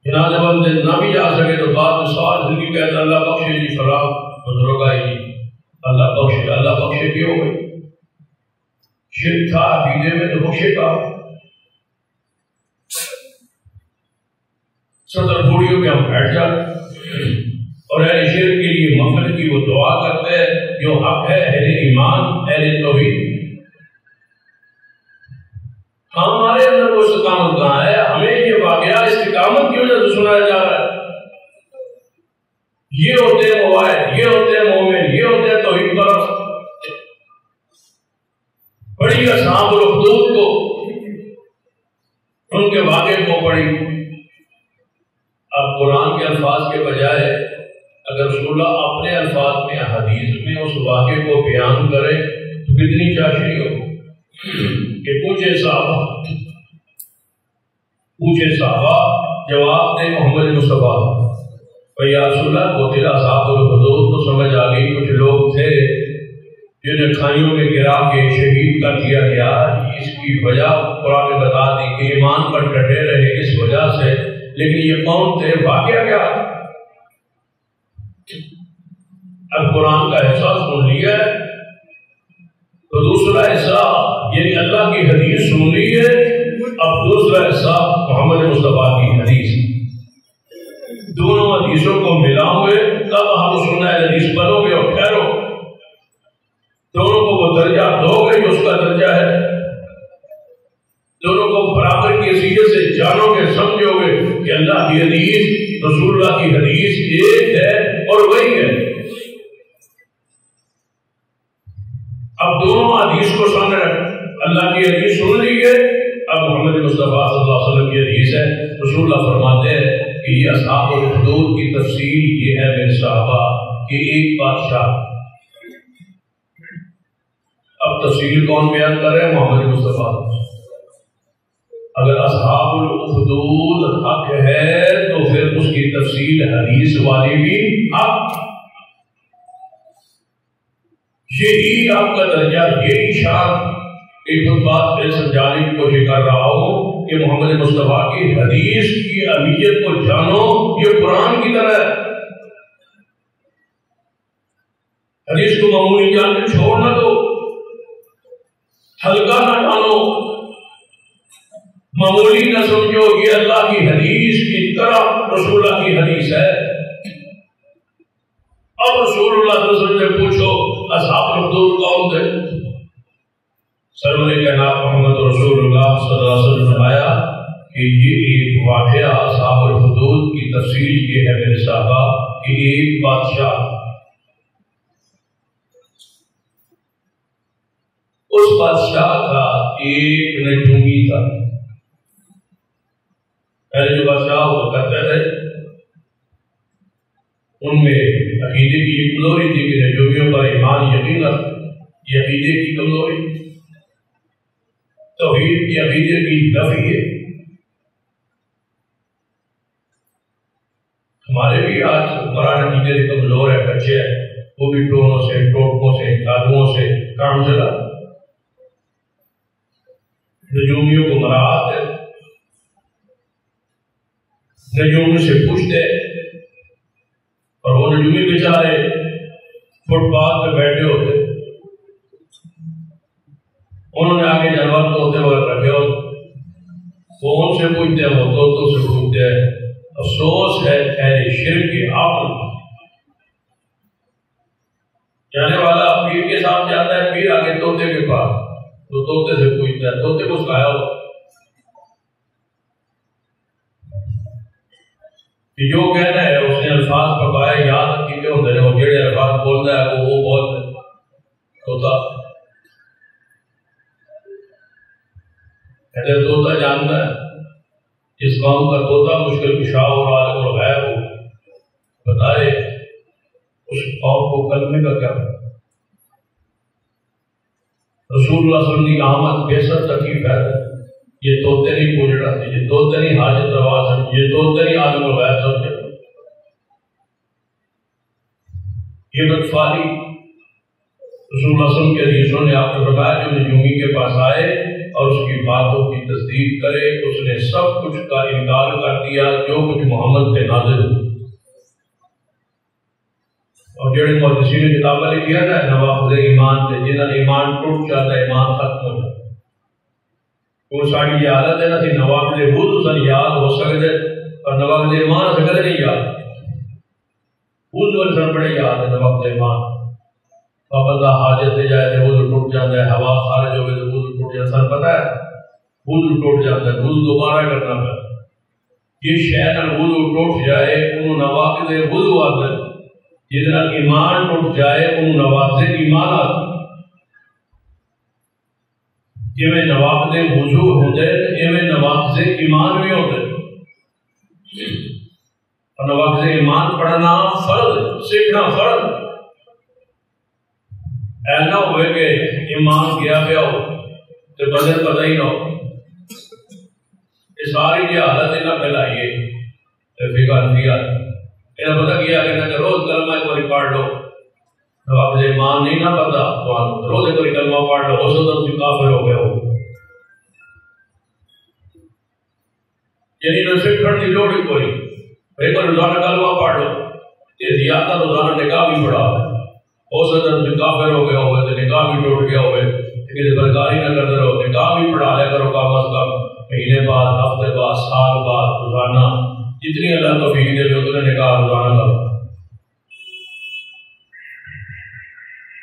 جنازہ بندے نہ بھی جا سکے تو بعد میں سوال زندگی کہتا اللہ بخشے جی فلاں بزرگ آئی جی، اللہ بخشے، اللہ بخشے کی ہو گئی، شرک تھا عقیدے میں تو بخشے کا۔ صدر بوڑھیوں پہ ہم بیٹھ جاتے اور اہل شرک کے لیے مغفرت کی وہ دعا کرتے ہیں جو حق ہے، اہل ایمان، اہل توحید۔ ہمارے اندر وہ استقامت کہاں ہے؟ ہمیں یہ واقعہ استقامت کی وجہ سے سنایا جا رہا ہے۔ یہ ہوتے ہیں موائد، یہ ہوتے ہیں مومن، یہ ہوتے ہیں توحید پرست۔ پڑھی اصحاب الخدود کو، ان کے واقعے کو پڑھی۔ اب قرآن کے الفاظ کے بجائے اگر رسول اللہ اپنے الفاظ میں حدیث میں اس واقعے کو بیان کرے تو کتنی چاشنی ہو کہ پوچھے صحابہ جواب دے محمد مصطفیٰ یا رسول اللہ وہ تیرا اصحاب الخدود تو سمجھ آ گئی، کچھ لوگ تھے جنہیں کھائیوں میں گرا کے شہید کر دیا گیا، اس کی وجہ قرآن نے بتا دی کہ ایمان پر ڈٹے رہے اس وجہ سے، لیکن یہ کون تھے، واقعہ کیا؟ اب قرآن کا حصہ سن لیا ہے تو دوسرا حصہ یعنی اللہ کی حدیث سن لی ہے، اب دوسرا حصہ محمد مصطفیٰ کی حدیث۔ دونوں حدیثوں کو ملا ہوئے تب ہم سننا ہے حدیث بنو گے اور ٹھہرو، دونوں کو وہ درجہ دو گے جو اس کا درجہ ہے، دونوں کو برابر کی حیثیت سے جانو گے، سمجھو گے کہ اللہ کی حدیث، رسول اللہ کی حدیث ایک ہے اور وہی ہے۔ اب دونوں حدیث کو سن رہے، اللہ کی حدیث سن لی ہے، اب محمد مصطفیٰ صلی اللہ علیہ وسلم کی حدیث ہے۔ رسول اللہ فرماتے ہیں کہ یہ اصحاب الخدود کی تفصیل یہ ہے میرے صحابہ کہ ایک بادشاہ، اب تفصیل کون بیان کر رہے ہیں؟ محمد مصطفیٰ۔ اگر اصحاب الخدود حق ہے تو پھر اس کی تفصیل حدیث والی بھی حق، یہی آپ کا درجہ، یہی شان۔ ایک بات میں سمجھانے کی کوشش کر رہا ہوں کہ محمد مصطفیٰ کی حدیث کی اہمیت کو جانو، یہ قرآن کی طرح ہے۔ حدیث کو معمولی جان کے چھوڑ نہ دو، ہلکا نہ جانو، معمولی نہ سمجھو، یہ اللہ کی حدیث کی طرح رسول اللہ کی حدیث ہے۔ اب رسول اللہ صلی اللہ علیہ وسلم سے پوچھو اصحاب الحدود کون تھے؟ سرور کائنات محمد رسول اللہ صلی اللہ علیہ وسلم نے فرمایا کہ یہ ایک واقعہ اصحاب الحدود کی تفصیل یہ ہے میرے صحابہ کہ ایک بادشاہ، اس بادشاہ کا ایک نجومی تھا۔ پہلے جو بادشاہ ہوا کرتے تھے ان میں عقیدے کی یہ کمزوری تھی کہ نجومیوں پر ایمان یقین رکھ، یہ عقیدے کی کمزوری، توحید کی عقیدے کی نفی ہے۔ ہمارے بھی آج قرآن عقیدے سے کمزور ہے، بچے ہیں، وہ بھی ٹونوں سے، ٹوٹکوں سے، جادوؤں سے کام چلا، نجومیوں کو مراعات ہے، نجوم سے پوچھتے، اور وہ نجومی بیچارے فٹ پاتھ پہ بیٹھے ہوتے، انہوں نے آگے جانور طوطے وغیرہ رکھے ہوتے، وہ ان سے پوچھتے ہیں، وہ طوطوں سے پوچھتے ہیں۔ افسوس ہے اہل شرک کے عقل، جانے والا پیر کے ساتھ جاتا ہے، پیر آگے طوطے کے پاس، تو طوطے سے پوچھتا ہے، طوطے کو سکھایا ہو کہ جو کہنا ہے اس نے الفاظ پکائے یاد کیتے ہوتے ہیں، اور جڑے الفاظ بولتا ہے وہ بولتا ہے طوطا۔ کہتے طوطا جانتا ہے جس قوم کا طوطا مشکل کشا اور عالم الغیب ہو، بتائے اس قوم کو کلمے کا کیا؟ رسول اللہ صلی اللہ علیہ وسلم کی آمد بےسر تکلیف ہے، یہ طوطے نہیں پوچھ رہا تھا، یہ طوطے نہیں حاجت روا سمجھے، یہ طوطے نہیں عالم الغیب سمجھے، یہ بدفعلی رسول اللہ صلی اللہ علیہ وسلم کے حدیثوں نے آپ کو فرمایا جو نجومی کے پاس آئے اور اس کی باتوں کی تصدیق کرے، اس نے سب کچھ کا انکار کر دیا جو کچھ محمد پہ نازل ہو۔ اور جڑے محدثین نے کتابیں لکھی ہے نا نواقض ایمان سے، جنہاں ایمان ٹوٹ جاتا ہے، ایمان ختم ہو جاتا ہے، وہ ساری یہ حالت ہے نا کہ نواقض وضو سن یاد ہو سکتے اور نواقض ایمان سے کدے نہیں یاد، وضو سن بڑے یاد ہے نواقض ایمان، بندہ حاجت سے جائے تو وضو ٹوٹ جاتا ہے، ہوا خارج ہوئے تو وضو ٹوٹ جاتا ہے، سر پتہ ہے وضو ٹوٹ جاتا ہے، وضو دوبارہ کرنا پڑتا ہے، یہ شہر وضو ٹوٹ جائے انہوں نواقض وضو آتا ہے، جس نال ایمان ٹوٹ جائے انہوں نواقض ایمان آتا ہے، جی میں نواقض وضو ہوتے جی میں نواقض ایمان بھی ہوتے، اور نواقض ایمان پڑھنا فرض، سیکھنا فرض، ایسا ہوئے کہ ایمان گیا پیا ہو تو بدل پتہ ہی نہ ہو، یہ ساری کی حالت نہ پھیلائیے فقہ دیا، یہ پتہ کیا کہ روز کلمہ ایک بار پڑھ لو، نواقض ایمان نہیں نہ پتہ تو روز ایک بار کلمہ پڑھ لو، اس وقت تم کافر ہو گئے ہو، یعنی نہ سیکھنے کی لوڑ ہی کوئی، ایک بار روزانہ کلمہ پڑھ لو، یہ زیادہ روزانہ نکاح بھی پڑھا ہو سکتا ہے کافر ہو گیا ہوئے تو نکاح بھی ٹوٹ گیا ہوئے، لیکن برکاری نہ کرتے رہو، نکاح بھی پڑھا لیا کرو کم از کم مہینے بعد، ہفتے بعد، سال بعد، روزانہ جتنی اللہ توفیق دے بھی اتنے نکاح روزانہ کرو۔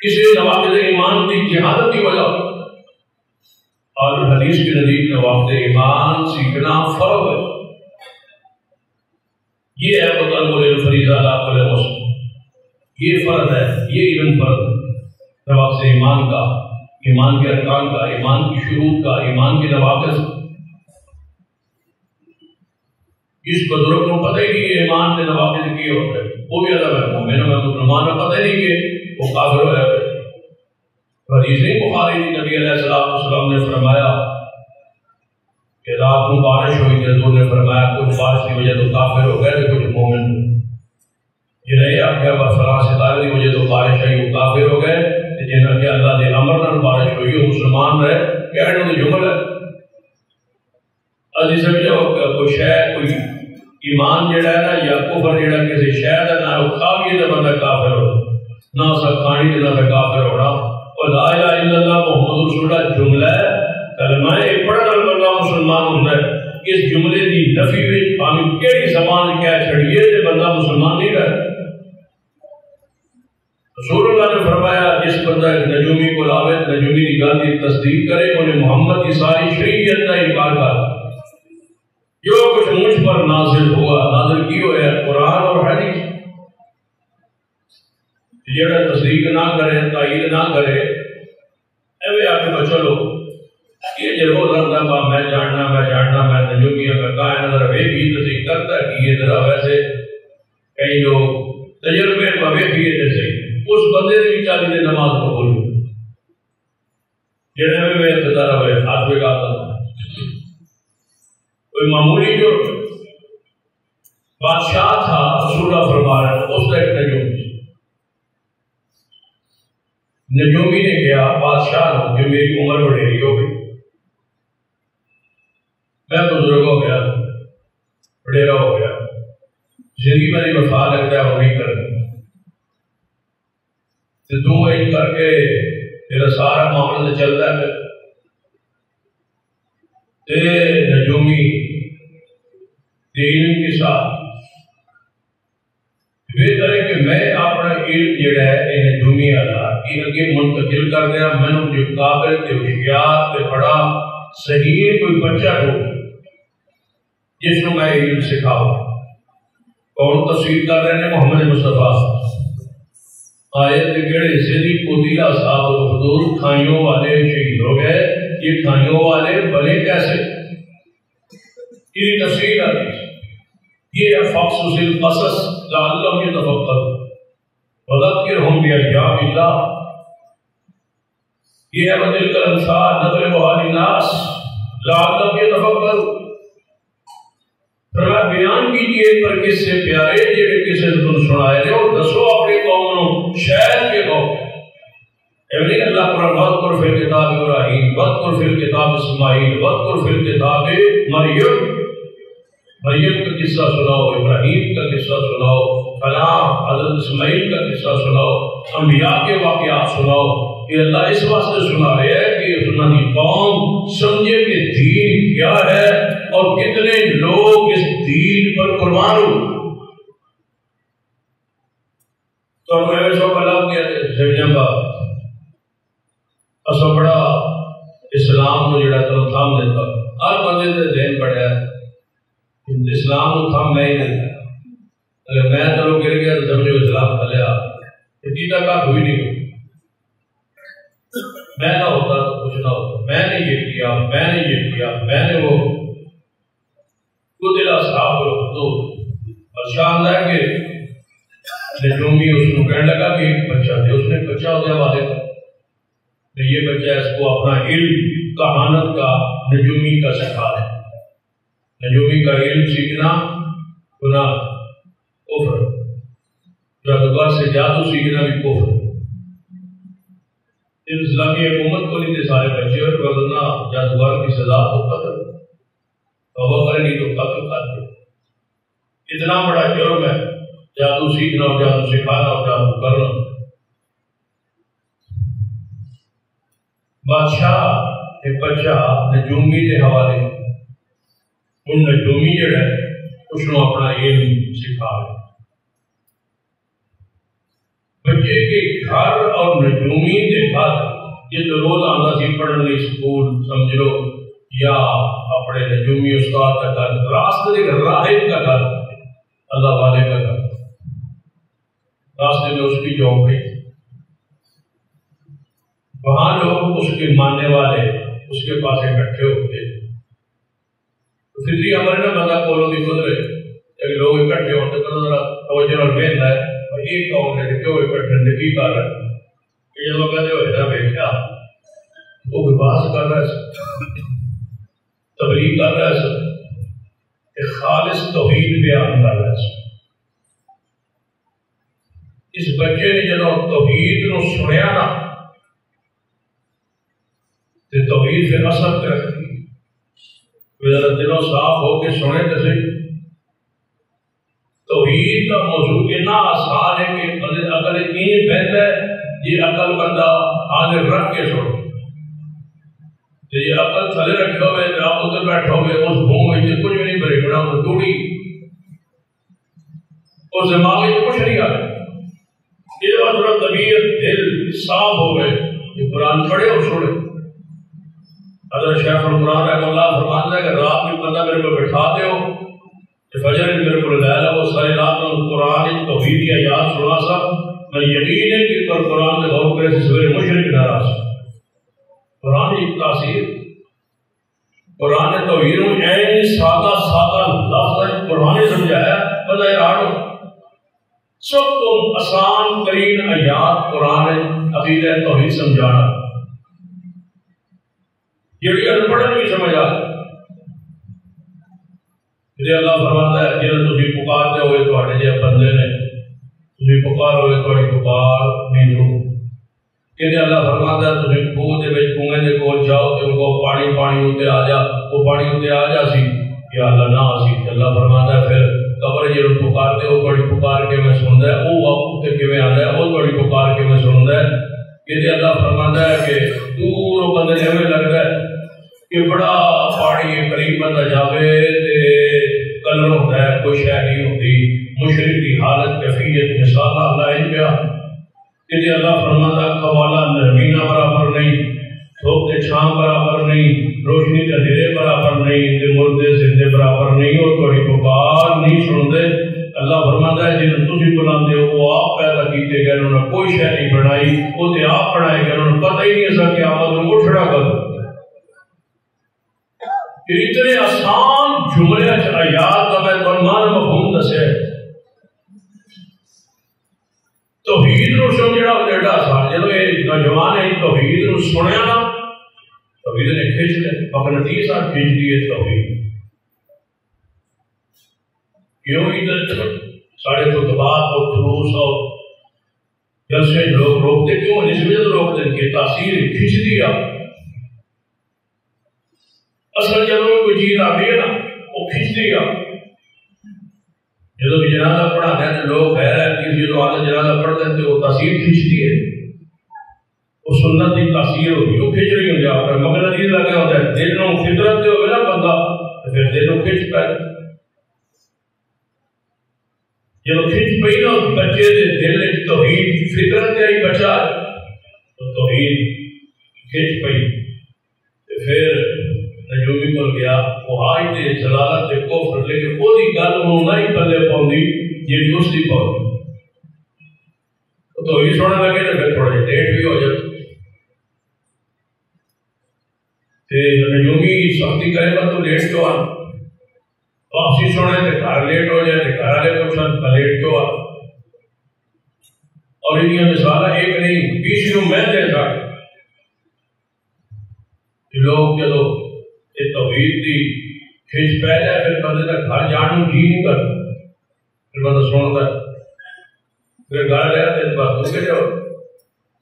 کسی نواقض ایمان کی جہالت کی وجہ اور حدیث کے نزدیک نواقض ایمان سیکھنا فرض ہے، یہ ہے طلب الفریضہ لا کل مسلم، یہ فرض ہے، یہ علم فرض نواقض ایمان کا، ایمان کے ارکان کا، ایمان کی شروط کا، ایمان کے نواقض، اس بزرگ کو پتہ ہی نہیں کہ ایمان کے نواقض کیے ہوتے ہیں، وہ بھی ادب ہے، مومن میں مسلمان کو پتہ نہیں کہ وہ کافر ہو جاتے۔ حدیث بخاری نبی علیہ السلام نے فرمایا کہ رات کو بارش ہوئی تھی، حضور نے فرمایا کچھ بارش کی وجہ تو کافر ہو گئے تھے، کچھ مومن، یہ نہیں آپ کے فلاں ستارے کی وجہ تو بارش آئی وہ کافر ہو گئے، جنہوں کہ اللہ نے امر نال بارش ہوئی وہ مسلمان رہے، کہنے تو جمل ہے عزیز سمجھو کوئی شے کوئی ایمان جڑا ہے نا یا کفر جڑا کسی شے دا نہ وہ کھاویے تے بندہ کافر ہو، نہ اس کھانی تے نہ کافر ہونا، اور لا الہ الا اللہ محمد رسول اللہ جملہ ہے، کلمہ پڑھن والا بندہ مسلمان ہوتا ہے. اس جملے کی نفی میں ہمیں کہڑی زبان کیا چھڑیے تے بندہ مسلمان نہیں رہتا. رسول اللہ نے فرمایا جس بندہ نجومی کو لاوے نجومی کی گل کی تصدیق کرے انہیں محمد کی ساری شریعت کا انکار کر. جو کچھ مجھ پر نازل ہوا نازل کی ہوا ہے قرآن اور حدیث. جڑا تصدیق نہ کرے تائید نہ کرے ایویں آ کے چلو یہ جو ہو رہا میں جاننا میں نجومی کرتا ہے نظر ویکھی تصدیق کرتا ہے کہ یہ ذرا ویسے کئی لوگ تجربے میں ویکھی جیسے اس بندے نے بھی چالی نے نماز قبول جڑے میں اقتدار ہوئے ہاتھ پہ کہا کوئی معمولی جو بادشاہ تھا رسول اللہ فرما رہا ہے اس کا ایک نجومی نے کہا بادشاہ جو میری عمر بڑھیری ہو گئی میں بزرگ ہو گیا بڑھیرا ہو گیا زندگی میری وفا لگتا ہے وہ نہیں کرنی تو ایک کر کے میرا سارا معاملہ چلتا ہے نجومی علم کے ساتھ بہتر ہے کہ میں اپنا علم جڑا ہے یہ نجومی والا یہ اگے منتقل کر دیا. میں جو قابل تے ہوشیار تے بڑا صحیح کوئی بچہ ہو جس کو میں علم سکھاؤں. کون تصویر کر رہے ہیں محمد مصطفیٰ آیت کہڑے حصے دی قتل اصحاب الحدود کھائیوں والے شہید ہو گئے. یہ کھائیوں والے بنے کیسے یہ تفصیل آتی ہے. یہ فقصص القصص لعلہم یتفکرون وذکرہم بایام اللہ. یہ ہے وتلک الامثال نضربها للناس لعلہم یتفکرون. فرمایا بیان کیجئے پر کس سے پیارے جڑے کسے تم سنائے دے اور دسو اپنی قوم نو شاید کے قوم ایویں اللہ قرآن واذکر فی الکتاب ابراہیم واذکر فی الکتاب اسماعیل واذکر فی الکتاب مریم کا قصہ سناؤ ابراہیم کا قصہ سناؤ فلاں حضرت اسماعیل کا قصہ سناؤ انبیاء کے واقعات سناؤ. یہ اللہ اس واسطے سنا رہے ہیں کہ انہوں نے قوم سمجھے کہ دین کیا ہے اور کتنے لوگ اس دین پر قربان ہو. تو میں سو کلام کیا سمجھیں گا اصل بڑا اسلام کو جڑا تو تھام دیتا ہر بندے سے ذہن پڑا ہے اسلام کو تھام میں ہی دیتا. اگر میں چلو گر گیا تو سمجھو اسلام کھلیا چیتا کا کوئی نہیں. میں نہ ہوتا تو کچھ نہ ہوتا. میں نے یہ کیا میں نے یہ کیا میں نے وہ قتل اصحاب الحدود. اور شاندار کہ نجومی اس کو کہنے لگا کہ ایک بچہ تھے اس نے بچہ ہو گیا والے کا یہ بچہ اس کو اپنا علم کہانت کا نجومی کا سکھا ہے. نجومی کا علم سیکھنا گناہ کفر. جادوگر سے جادو سیکھنا بھی کفر. اسلامی حکومت کو نہیں تھے سارے بچے اور ورنہ جادوگر کی سزا کو قتل توبہ کرے نہیں تو قتل کر دے. اتنا بڑا جرم ہے جادو سیکھنا اور جادو سکھانا اور جادو کرنا. بادشاہ ایک بچہ نجومی کے حوالے ان نجومی جڑا ہے اس کو اپنا علم سکھا ہے. بچے کے گھر اور نجومی کے گھر یہ تو روز آتا سی پڑھنے اسکول سمجھ لو یا اپنے نجومی استاد کا گھر راستے کے راہب کا گھر اللہ والے کا گھر راستے میں اس کی جھونپڑی وہاں لوگ اس کے ماننے والے اس کے پاس اکٹھے ہوتے. فطری ہمارے نا بندہ کولوں کی گزرے ایک لوگ اکٹھے ہوتے تو ذرا توجہ اور محنت ہے اور ایک قوم نے کیوں اکٹھے زندگی کر رہا ہے کہ یہ لوگ کہتے ہوئے نہ بیٹھا وہ بحث کر رہا ہے تبلیغ کر رہا ہے ایک خالص توحید بیان کر رہا ہے. اس بچے نے جب توحید نو سنیا نا تو توحید سے اثر کرتی دلوں صاف ہو کے سنے تو صحیح. توحید کا موضوع اتنا آسان ہے کہ عقل اتنی بہتر ہے یہ عقل بندہ حاضر رکھ کے سن جی عقل تھلے رکھے ہوئے آپ ادھر بیٹھے ہوئے اس بھوم میں کچھ بھی نہیں بریکنا وہ توڑی اس دماغ میں کچھ نہیں آ رہا یہ وقت طبیعت دل صاف ہو گئے یہ قرآن پڑھے اور چھوڑے حضرت شیخ القرآن رحمہ اللہ فرماتا ہے کہ رات میں بندہ میرے کو بٹھا دے ہو فجر میرے کو لگایا وہ سارے رات میں قرآن توحید یا یاد سنا سا میں یقین ہے کہ پر قرآن سے غور کرے سے سویرے مشرق ناراض قرآن کی تاثیر قرآن توحید میں این سادہ سادہ لفظ ہے قرآن نے سمجھایا بندہ حیران ہو سب تو آسان ترین آیات قرآن عقیدہ توحید سمجھانا یہ ان پڑھن بھی سمجھ آ جی اللہ فرماتا ہے جنہیں تسی پکارتے ہوئے تھوڑے جے بندے نے تسی پکار ہوئے تھوڑی پکار نہیں ضرور کہ اللہ فرماتا ہے تسی خوہ دے وچ کنویں دے کول جاؤ تے ان کو پانی ہوتے آ جا وہ پانی ہوتے آ جا سی یا اللہ نہ سی اللہ فرماتا ہے پھر قبر جے پکارتے ہو تھوڑی پکار کے میں سندا ہے وہ وقت تے کیویں آندا ہے وہ تھوڑی پکار کے میں سندا ہے کہ اللہ فرماتا ہے کہ دور بندے نے ہمیں لگتا ہے کہ بڑا پانی قریب بندہ جاوے تے کلر ہوتا ہے کوئی شے نہیں ہوتی مشرق کی حالت کیفیت مثال اللہ ان پہ کہ اللہ فرماتا قوالا نرمینا برابر نہیں دھوپ کے چھاں برابر نہیں روشنی کے اندھیرے برابر نہیں تے مردے زندے برابر نہیں اور تھوڑی پکار نہیں سنتے اللہ فرماتا ہے جنہیں تسی بلاندے ہو وہ آپ پیدا کیتے گئے انہوں نے کوئی شے نہیں بنائی وہ تے آپ بنائے گئے انہوں نے پتہ ہی نہیں ایسا کہ آمد میں اٹھڑا کر اتنے آسان جملے آیات کا میں فرمان مفہوم دسے توحید نو سمجھنا بڑا آسان جب یہ نوجوان ہے توحید نو سنیا نا توحید نے کھینچ لے مقناطیس سے کھینچ لیے توحید کیوں ادھر سارے خطبات اور دروس اور جلسے لوگ روکتے کیوں اس وجہ سے روکتے کہ تاثیر کھینچ دیا اصل جب کوئی چیز آتی ہے نا وہ کھینچ دے گا جب جنازہ پڑھاتے ہیں لوگ خیر ہے کسی جو آدھے جنازہ پڑھتے ہیں تو وہ تاثیر کھینچتی ہے وہ سنت کی تاثیر ہوتی ہے وہ کھینچ رہی ہوتی ہے آپ کا مقناطیس لگا ہوتا ہے دل نو فطرت جو ہوگا نا بندہ پھر دل نو کھینچتا ہے جب کھینچ پئی نا بچے دے دل میں توحید فطرت کا ہی بچا تو توحید کھینچ پئی پھر نجومی کو گیا وہ آئی تے جلالت تے کفر لیکن وہ دی گل انہوں نے ہی پلے پاؤں جی اس دی پاؤں تو یہ سونا لگے نا پھر تھوڑا لیٹ بھی ہو جائے تے نجومی سختی کرے گا تو لیٹ کیوں آ واپسی سونے تے گھر لیٹ ہو جائے تے گھر والے پوچھن لیٹ کیوں آ اور ان کی مثال ایک نہیں 20 میں دے سکتا لوگ چلو یہ توحید دی کھینچ پہ جائے پھر بندے کا گھر جانے جی نہیں کرتا پھر بندہ سنتا ہے پھر گھر گیا تو بات ہو کے جاؤ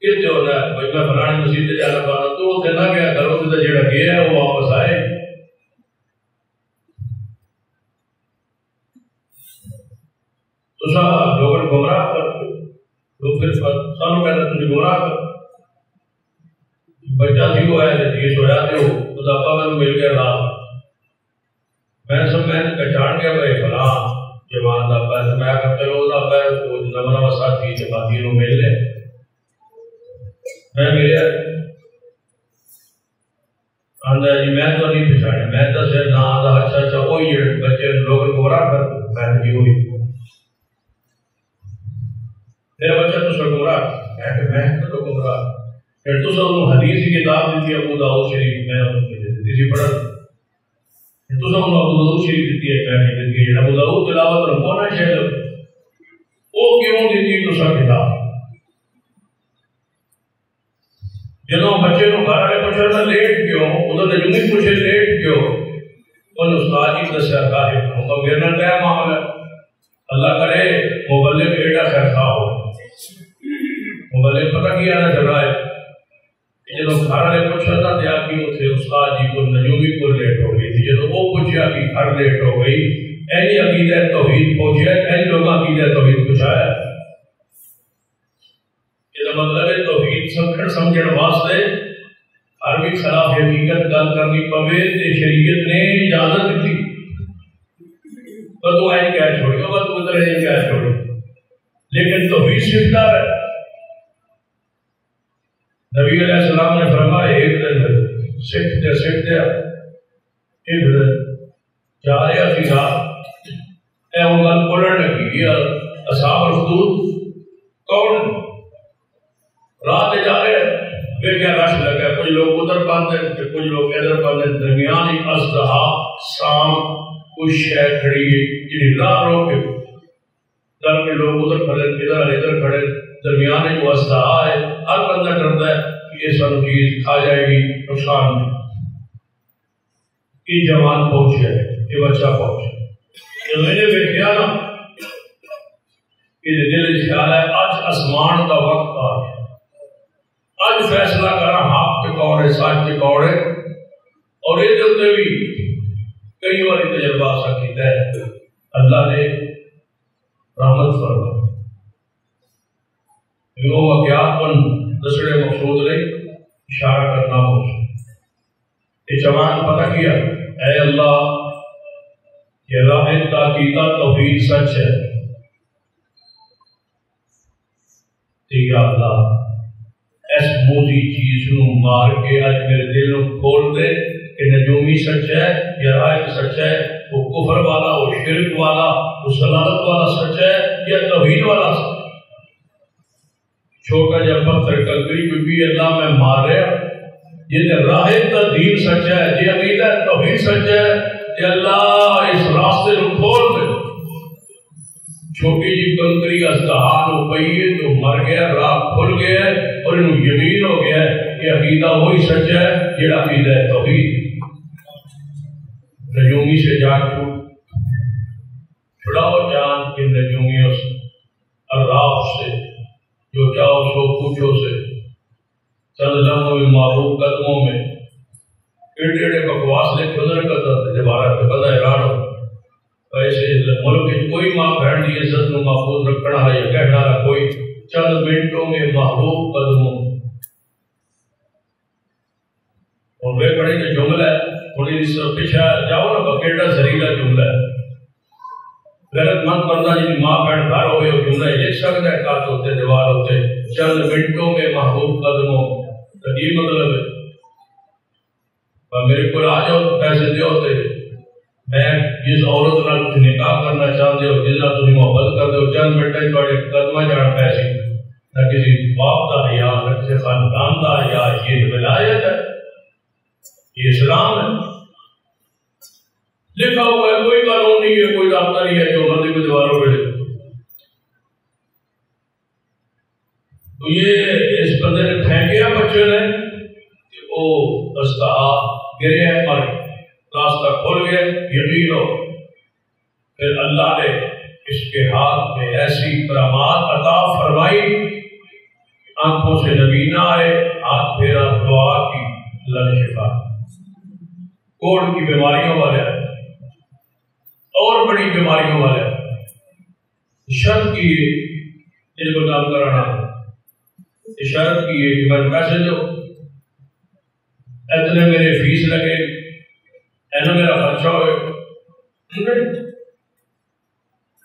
کس جو ہوتا ہے بھائی میں فلانے مسجد سے جانا پانا تو وہ نہ گیا کرو تو جڑا گیا ہے وہ واپس آئے تو سب لوگوں گمراہ کرتے لوگ پھر سانو کہتے تجھے گمراہ کر بچہ سی ہوا ہے جی سویا تو خدا میں مل گیا رات میں سب میں پہچان گیا بھائی فلاں جوان کا پیر میں چلو وہ پیر وہ نمنا ساتھی جماعتی نو مل لے میں ملیا آندا جی میں تو نہیں پہچانے میں دسیا نہ آندا اچھا وہی بچے لوگ گمراہ کر میں جی ہوئی میرا بچہ تو سر گمراہ میں تو گمراہ پھر تو سب حدیث کی کتاب دیتی ہے ابو داؤد شریف میں کسی پڑھا تو سب ابو داؤد شریف دیتی ہے میں دیتی ہے ابو داؤد تلاوت رکھو نا شاید وہ کیوں دیتی تو سب کتاب جدوں بچے کو گھر والے پوچھا لیٹ کیوں ادھر نجومی پوچھے لیٹ کیوں ان استاد جی دسیا صاحب میرا کیا معاملہ اللہ کرے مبلغ بیٹا خیر ہو مبلغ پتہ کیا نہ چل رہا ہے جب گھر والے پوچھا تھا دیا کہ اتنے استاد جی کو نجومی کو لیٹ ہو گئی تھی جب وہ پوچھا کہ گھر لیٹ ہو گئی اینی عقیدہ توحید پہنچا اینی لوگ عقیدہ توحید پہنچایا یہ مطلب ہے توحید سمجھن واسطے ہر بھی خلاف حقیقت گل کرنی پوے تے شریعت نے اجازت دیتی تو ایج کہہ چھوڑی ہو تو ادھر ایج کہہ چھوڑی لیکن توحید سیکھتا ہے. نبی علیہ السلام نے فرمایا ایک دن سیکھتے سیکھتے ایک دن جا رہا سی رات اے وہ گل بولن لگی اصحاب الخدود کون رات جا رہے دیکھا رش لگا کچھ لوگ ادھر باندھے کچھ لوگ ادھر باندھے درمیان ایک اژدہا سام کچھ شے کھڑی ہے جی راہ روک کے در کے لوگ ادھر کھڑے ادھر کھڑے درمیان ایک اژدہا ہے ہر بندہ ڈرتا ہے کہ یہ سب چیز کھا جائے گی نقصان میں یہ جوان پہنچے یہ بچہ پہنچے میں نے دیکھا نا کہ دل خیال ہے آج آسمان کا وقت آ گیا آج فیصلہ کرنا حق کے کوڑے سچ کے کوڑے اور یہ دل بھی کئی بار تجربہ ایسا کیتا ہے اللہ نے رحمت فرما وہ واقعات ان دوسرے مقصود نے اشارہ کرنا مقصود یہ جوان پتہ کیا اے اللہ یہ راہ تحقیقہ توحید سچ ہے ٹھیک ہے اللہ اس موزی چیز نو مار کے آج میرے دل نو کھول دے کہ نجومی سچ ہے یا راہ سچ ہے وہ کفر والا وہ شرک والا وہ سلالت والا سچ ہے یا توحید والا سچ چھوٹا جب پتھر کنکری کیونکہ اللہ میں مار رہا یہ راہ کا دین سچ ہے یہ عقیدہ توحید سچ ہے کہ اللہ اس راستے کو کھول دے چھوٹی جی کنکری اژدہا پئی ہے تو مر گیا راہ کھل گیا اور انہوں یقین ہو گیا کہ عقیدہ وہی سچ ہے جڑا عقیدہ ہے توحید نجومی سے جان چھڑاؤ جان ان نجومیوں سے الراف سے جو چاہو سو پوچھو سے چند لمحوں میں معروف قدموں میں ایڈے ایڈے بکواس نے گزر کرتا تھا جب آ رہا تھا پتہ ایران ہو ایسے ملک کی کوئی ماں بہن کی عزت کو محفوظ رکھنا ہے یا کہنا ہے کوئی چند منٹوں میں معروف قدموں اور بے کڑی جو جملہ ہے تھوڑی اس پیچھے جاؤ نا بکیٹا زہریلا جملہ ہے غیرت مند بندہ جن ماں بہن گھر ہوئے وہ جملہ لکھ سکتا ہے کاٹ ہوتے دیوار ہوتے چند منٹوں میں محبوب قدموں تو یہ مطلب ہے میرے کو آ جاؤ تو پیسے دے ہوتے میں جس عورت نال نکاح کرنا چاہتے ہو جس نال تم محبت کرتے ہو چند منٹیں تھوڑے قدمہ جان پیسے نہ کسی باپ کا حیا نہ کسی خاندان کا حیا یہ ولایت ہے یہ اسلام ہے لکھا ہوا ہے کوئی قانون نہیں ہے کوئی رابطہ نہیں ہے جو مرضی کو دیواروں پہ لکھو تو یہ اس بندے نے پھینکیا بچے نے کہ وہ اژدہا گرے ہیں پر راستہ کھل گیا یقین ہو پھر اللہ نے اس کے ہاتھ میں ایسی کرامات عطا فرمائی آنکھوں سے نبینا آئے ہاتھ پھیرا دعا کی اللہ نے شفا کوڑ کی بیماریوں والے اور بڑی بیماریوں والے شرط کی ان کو کام کرانا شرط کی ہے کہ میں پیسے دو اتنے میرے فیس لگے اینا میرا خرچہ ہوئے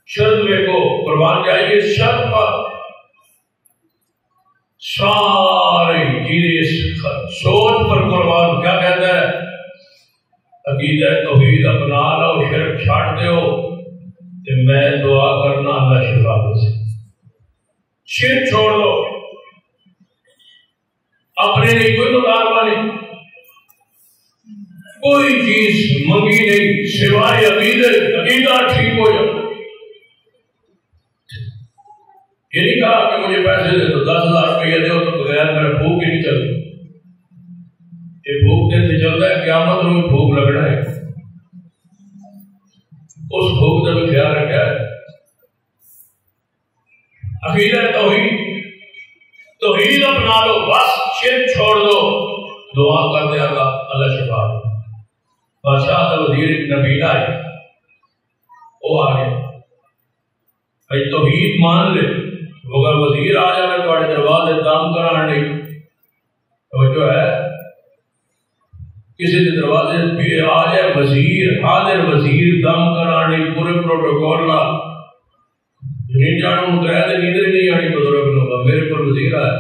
شرط میں کو قربان جائیے شرط پر ساری چیزیں سوچ پر قربان کیا کہتا ہے عقیدہ توحید اپنا لو شرک چھاٹ دو کہ میں دعا کرنا اللہ شفا دے شرک چھوڑ دو اپنے لیے کوئی مطالبہ نہیں کوئی چیز منگی نہیں سوائے عقیدہ ٹھیک ہو جائے یہ نہیں کہا کہ مجھے پیسے دے دو 10,000 روپیہ دو تو بغیر میرا بھوک ہی نہیں چلتی یہ بھوک دیتے چلتا ہے قیامت میں بھوک لگنا ہے اس بھوک کا بھی خیال رکھا ہے عقیدہ توحید توحید اپنا لو بس شرک چھوڑ دو دعا کر دے اللہ شفا دے بادشاہ وزیر نبی آئے وہ آ گئے بھائی توحید مان لے اگر وزیر آ جائے تھوڑے دروازے کام کرانے توجہ ہے کسی کے دروازے پہ آ جائے وزیر، حاضر وزیر دم کرانے پورے پروٹوکول نہ نہیں جانوں متحد نیدر نہیں آنی بزرگ لوگا میرے پر وزیر آیا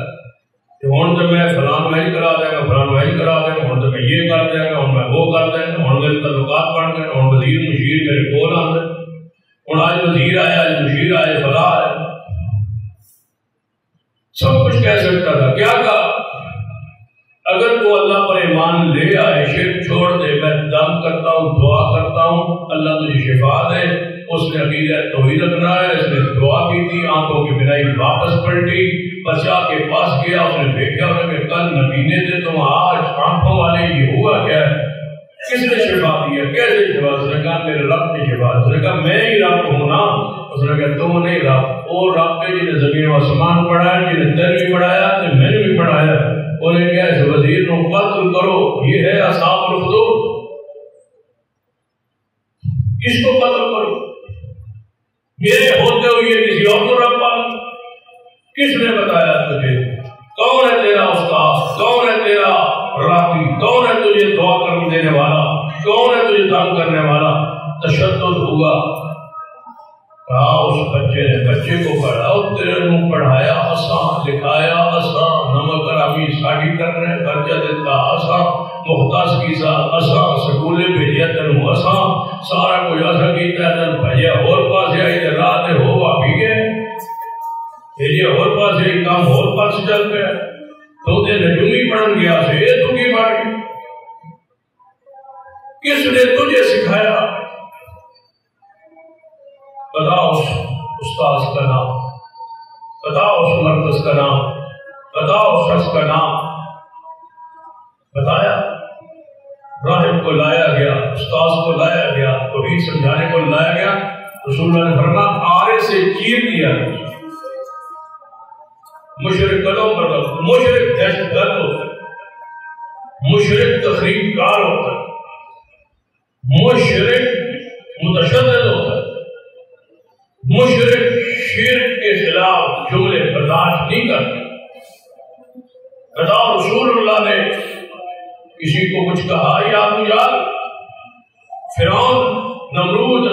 کہ ہون تو میں فلان میل کرا دیں گا، فلان میل کرا دیں گا، ہون تو میں یہ کر دیں گا، ہون میں وہ کر دیں گا، ہون میرے تعلقات بڑھ گئے، ہون وزیر مشیر میرے کول آتے، ہون آج وزیر آیا، آج مشیر آئے، فلا آئے، سب کچھ کہہ سکتا تھا۔ کیا کہا؟ اگر وہ اللہ پر ایمان لے آئے، شرک چھوڑ دے، میں دم کرتا ہوں، دعا کرتا ہوں، اللہ تجھے شفا دے، اس نے عقیدہ توحید رکھنا ہے، اس نے دعا کی تھی، آنکھوں کی بنائی واپس پلٹی، بچہ کے پاس گیا، اس نے دیکھا کہ کل نبینے تھے تم آج آنکھوں والے، یہ ہوا کیا ہے؟ کس نے شفا دیا؟ کیسے شفا؟ اس نے کہا میرے رب نے شفا۔ اس نے کہا میں ہی رب ہوں نا؟ اس نے کہا تم نہیں رب، وہ رب ہے جنہیں زمین و آسمان بڑھایا، جنہیں دل بھی بڑھایا، تو میں نے بھی بڑھایا۔ انہیں کیا اس وزیر کو قتل کرو، یہ ہے اصحاب الخدود، اس کو قتل کرو، میرے ہوتے ہوئے کسی اور کو رب پال۔ کس نے بتایا تجھے؟ کون ہے تیرا استاد؟ کون ہے تیرا راقی؟ کون ہے تجھے دعا کرنے دینے والا؟ کون ہے تجھے تنگ کرنے والا؟ تشدد ہوگا۔ کہا اس بچے کو پڑھاؤ، تیرے منہ پڑھایا آسان، لکھایا آسان، نمک رامی ساڑی کرنے خرچہ دیتا آسان، مختص کی ساتھ آسان، سکولے بھیجیا تنو آسان، سارا کچھ ایسا کیتا ہے تن بھیجیا اور پاس آئی تے رات ہو واپی گئے، بھیجیا اور پاس آئی کام اور پاس چل گیا، تو تے نجومی پڑھن گیا سے یہ تو کی بات؟ کس نے تجھے سکھایا؟ بتاؤ اس استاذ کا نام، بتاؤ اس مرکز کا نام، بتاؤ اس شخص کا نام۔ بتایا، راہب کو لایا گیا، استاذ کو لایا گیا، توحید سمجھانے کو لایا گیا، رسول اللہ نے فرمایا آرے سے چیر دیا۔ مشرک کلوں پر مشرک دہشت گرد ہوتا ہے، مشرک تخریب کار ہوتا ہے، مشرک متشدد ہوتا ہے، مشرک شرک کے خلاف جملے برداشت نہیں کرتے۔ بتاؤ رسول اللہ نے کسی کو کچھ کہا یاد؟ فرعون، نمرود،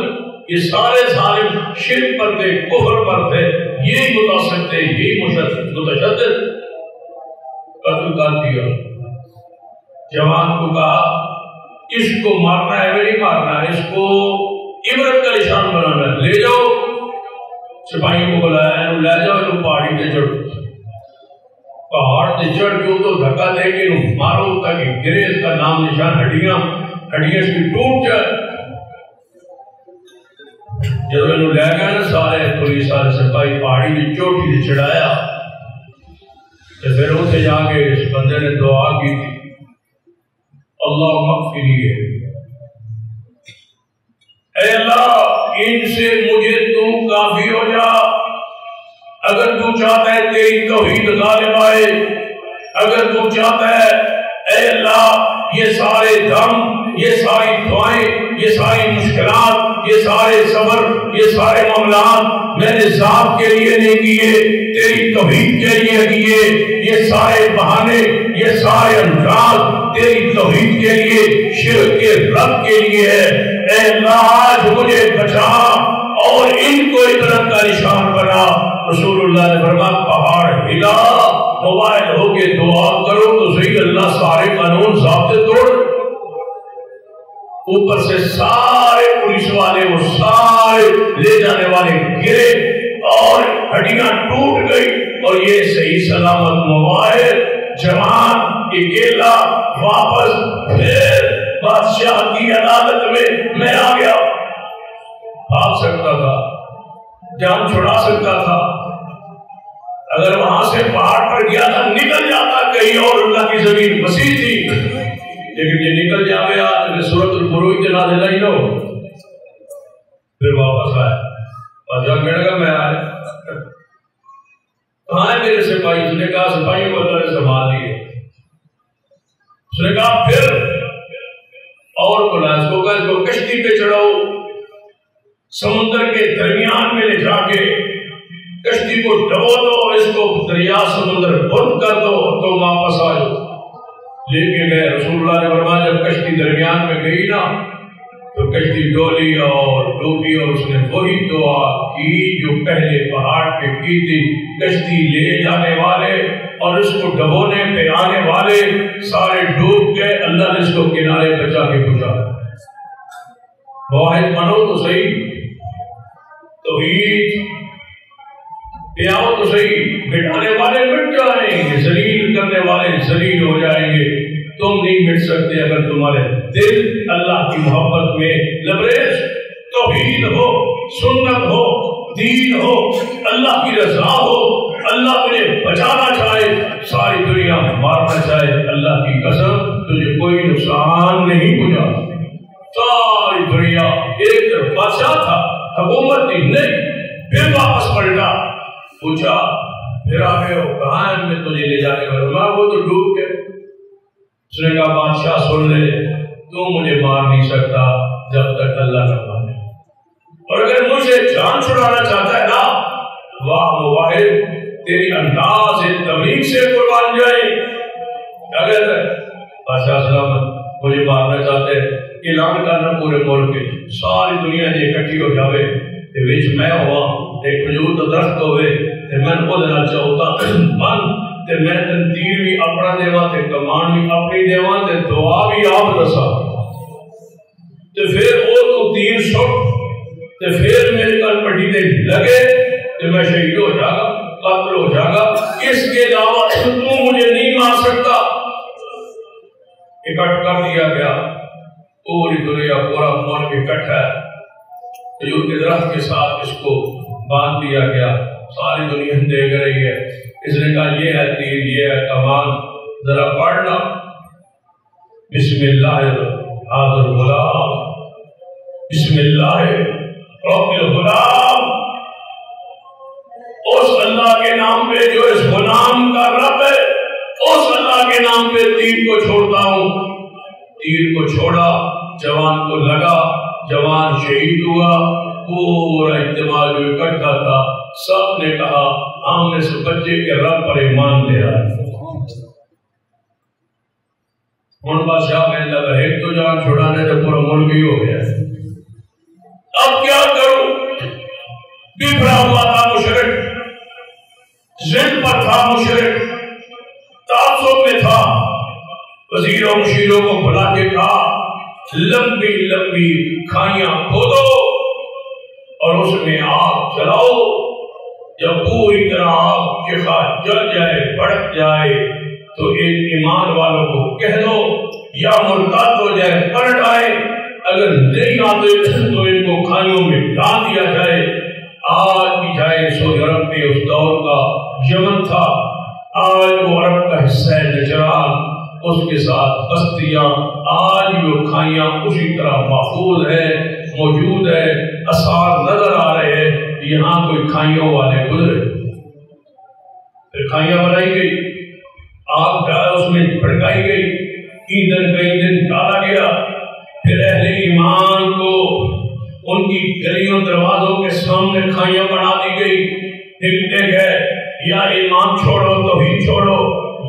یہ سارے ظالم شرک پر تھے، کفر پر تھے، یہی متاثر تھے، یہی متشدد، قتل کر دیا۔ جوان کو کہا اس کو مارنا ہے، نہیں مارنا ہے، اس کو عبرت کا نشان بنانا ہے، لے جاؤ۔ سپاہیوں کو بلایا، لے جاؤ انہوں پہاڑی تے چڑھ، پہاڑ تے چڑھ کے تو دھکا دے کے انہوں مارو تاکہ گرے، اس کا نام نشان ہڈیاں اس کی ٹوٹ جائے۔ جب انہوں لے گئے نا سارے پولیس والے سپاہی پہاڑی کی چوٹی سے چڑھایا، تو پھر اسے جا کے اس بندے نے دعا کی تھی، اللہ مغفری ہے، اے اللہ ان سے مجھے تو کافی ہو جا، اگر تو چاہتا ہے تیری توحید غالب آئے، اگر تو چاہتا ہے اے اللہ یہ سارے دم، یہ ساری دعائیں، یہ ساری مشکلات، یہ سارے صبر، یہ سارے معاملات میں نے ذات کے لیے نہیں کیے، تیری توحید کے لیے کیے، یہ سارے بہانے، یہ سارے انداز تیری توحید کے لیے، شرک کے رب کے لیے ہے، اے اللہ آج مجھے بچا اور ان کو عبرت کا نشان بنا۔ رسول اللہ نے فرمایا پہاڑ ہلا، موبائل ہو کے دعا کرو تو صحیح، اللہ سارے قانون ضابطے توڑ، اوپر سے سارے پولیس والے وہ سارے لے جانے والے گرے اور ہڈیاں ٹوٹ گئی، اور یہ صحیح سلامت موبائل جوان اکیلا واپس پھر بادشاہ کی عدالت میں آ گیا۔ بھاگ سکتا تھا، جان چھڑا سکتا تھا، اگر وہاں سے پہاڑ پر گیا تھا نکل جاتا کہیں اور، اللہ کی زمین وسیع تھی، لیکن یہ نکل جا گیا تو سورۃ البروج کے نازل نہیں لو، پھر واپس آئے، بادشاہ کہنے لگا میں آئے، کہاں ہے میرے سپاہی؟ اس نے کہا سپاہیوں کو اللہ نے سنبھال لیے۔ اس نے کہا پھر اور بلا، اس کو کہا اس کو کشتی پہ چڑھاؤ، سمندر کے درمیان میں لے جا کے کشتی کو ڈبو دو، اس کو دریا سمندر بند کر دو تو واپس آ جاؤ۔ لے کے گئے، رسول اللہ نے فرمایا جب کشتی گئی نا تو کشتی ڈولی اور ڈوبی، اور اس نے وہی دعا کی جو پہلے پہاڑ پہ کی تھی، کشتی لے جانے والے اور اس کو ڈبونے پہ آنے والے سارے ڈوب گئے، اللہ نے اس کو کنارے بچا کے پہنچا۔ واحد منو تو صحیح، توحید پہ آؤ تو صحیح، مٹانے والے مٹ جائیں گے، ذلیل کرنے والے ذلیل ہو جائیں گے۔ تم نہیں مٹ سکتے اگر تمہارے دل اللہ کی محبت میں لبریز، توحید ہو، سنت ہو، دین ہو، اللہ کی رضا ہو، اللہ مجھے بچانا چاہے، ساری دنیا مارنا چاہے، اللہ کی قسم تجھے کوئی نقصان نہیں پہنچا۔ ساری دنیا ایک طرف بادشاہ تھا، حکومت تھی، نہیں، پھر واپس پلٹا، پوچھا پھر آگے ہو کہاں ہے، میں تجھے لے جانے والا، وہ تو ڈوب گئے۔ اس نے کہا بادشاہ سن لے، تو مجھے مار نہیں سکتا جب تک اللہ نہ مانے، اور اگر مجھے جان چھڑانا چاہتا ہے نا، واہ واحد تیری انداز تبلیغ سے قربان جائے۔ اگر بادشاہ سلامت مجھے مارنا چاہتے اعلان کرنا پورے ملک کے ساری دنیا جی اکٹھی ہو جاوے تے وچ میں ہوا تے کھجور دا درخت ہوئے تے میں اودے نال چاہتا من تے میں تیر بھی اپنا دیواں تے کمان بھی اپنی دیواں تے دعا بھی آپ دسا تے پھر او تو تیر سٹ تے پھر میرے کل پٹی تے لگے تے میں شہید ہو جاگا، قتل ہو جاگا، اس کے علاوہ تو مجھے نہیں مار سکتا۔ اکٹھ کر دیا گیا، پوری دنیا پورا ملک اکٹھا ہے، کھجور کے درخت کے ساتھ اس کو باندھ دیا گیا، ساری دنیا دیکھ رہی ہے۔ اس نے کہا یہ ہے تیر، یہ ہے کمان، ذرا پڑھنا بسم اللہ حاضر غلام، بسم اللہ رب الغلام، اس اللہ کے نام پہ جو اس غلام کا رب ہے، اس اللہ کے نام پہ تیر کو چھوڑتا ہوں۔ تیر کو چھوڑا، جوان کو لگا، جوان شہید ہوا، پورا اجتماع جو اکٹھا تھا سب نے کہا ہم نے سے بچے کے رب پر ایمان لے آئے۔ ان بادشاہ میں لگا ایک تو جان چھڑانے سے پورا ملک ہی ہو گیا، اب کیا کروں؟ بفرا ہوا تھا مشرک، زد پر تھا مشرک، تعصب میں تھا، وزیروں مشیروں کو بلا کے کہا لمبی لمبی کھائیاں کھودو اور اس میں آگ جلاؤ، جب پوری طرح آگ چکھا جل جائے، بھڑک جائے تو ان ایمان والوں کو کہہ دو یا مرتد ہو جائے، پلٹ آئے، اگر نہیں آتے تو ان کو کھائیوں میں ڈال دیا جائے۔ آج بھی جائے سعودی عرب میں اس دور کا یمن تھا، آج وہ عرب کا حصہ ہے نجران، اس کے ساتھ بستیاں، آج وہ کھائیاں اسی طرح محفوظ ہے، موجود ہے، آثار نظر آ رہے ہیں۔ یہاں کوئی کھائیوں والے گزرے، پھر کھائیاں بنائی گئی، آگ ڈالا اس میں بھڑکائی گئی، ایندھن کا ایندھن ڈالا گیا، پھر اہل ایمان کو ان کی گلیوں دروازوں کے سامنے کھائیاں بنا دی گئی، دیکھتے گئے یا ایمان چھوڑو توحید چھوڑو،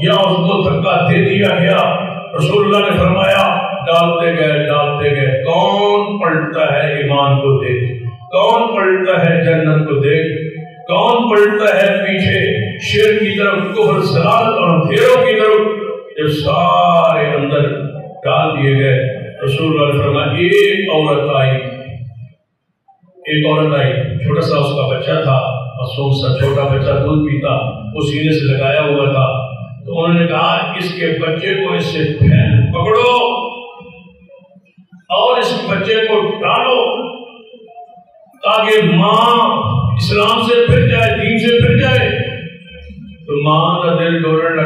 یا اس کو دھکا دے دیا گیا۔ رسول اللہ نے فرمایا ڈالتے گئے، کون پلٹتا ہے ایمان کو دیکھ، کون پلٹتا ہے جنت کو دیکھ، کون پلٹتا ہے پیچھے شرک کی طرف، کفر ضلالت اور اندھیروں کی طرف، یہ سارے اندر ڈال دیے گئے۔ رسول اللہ نے فرمایا ایک عورت آئی، چھوٹا سا اس کا بچہ تھا، معصوم سا چھوٹا بچہ دودھ پیتا، وہ سینے سے لگایا ہوا تھا، تو انہوں نے کہا اس کے بچے کو اس سے پکڑو اور اس بچے کو ڈالو تاکہ ماں اسلام سے پھر جائے، دین سے پھر جائے۔ تو ماں کا دل ڈولنے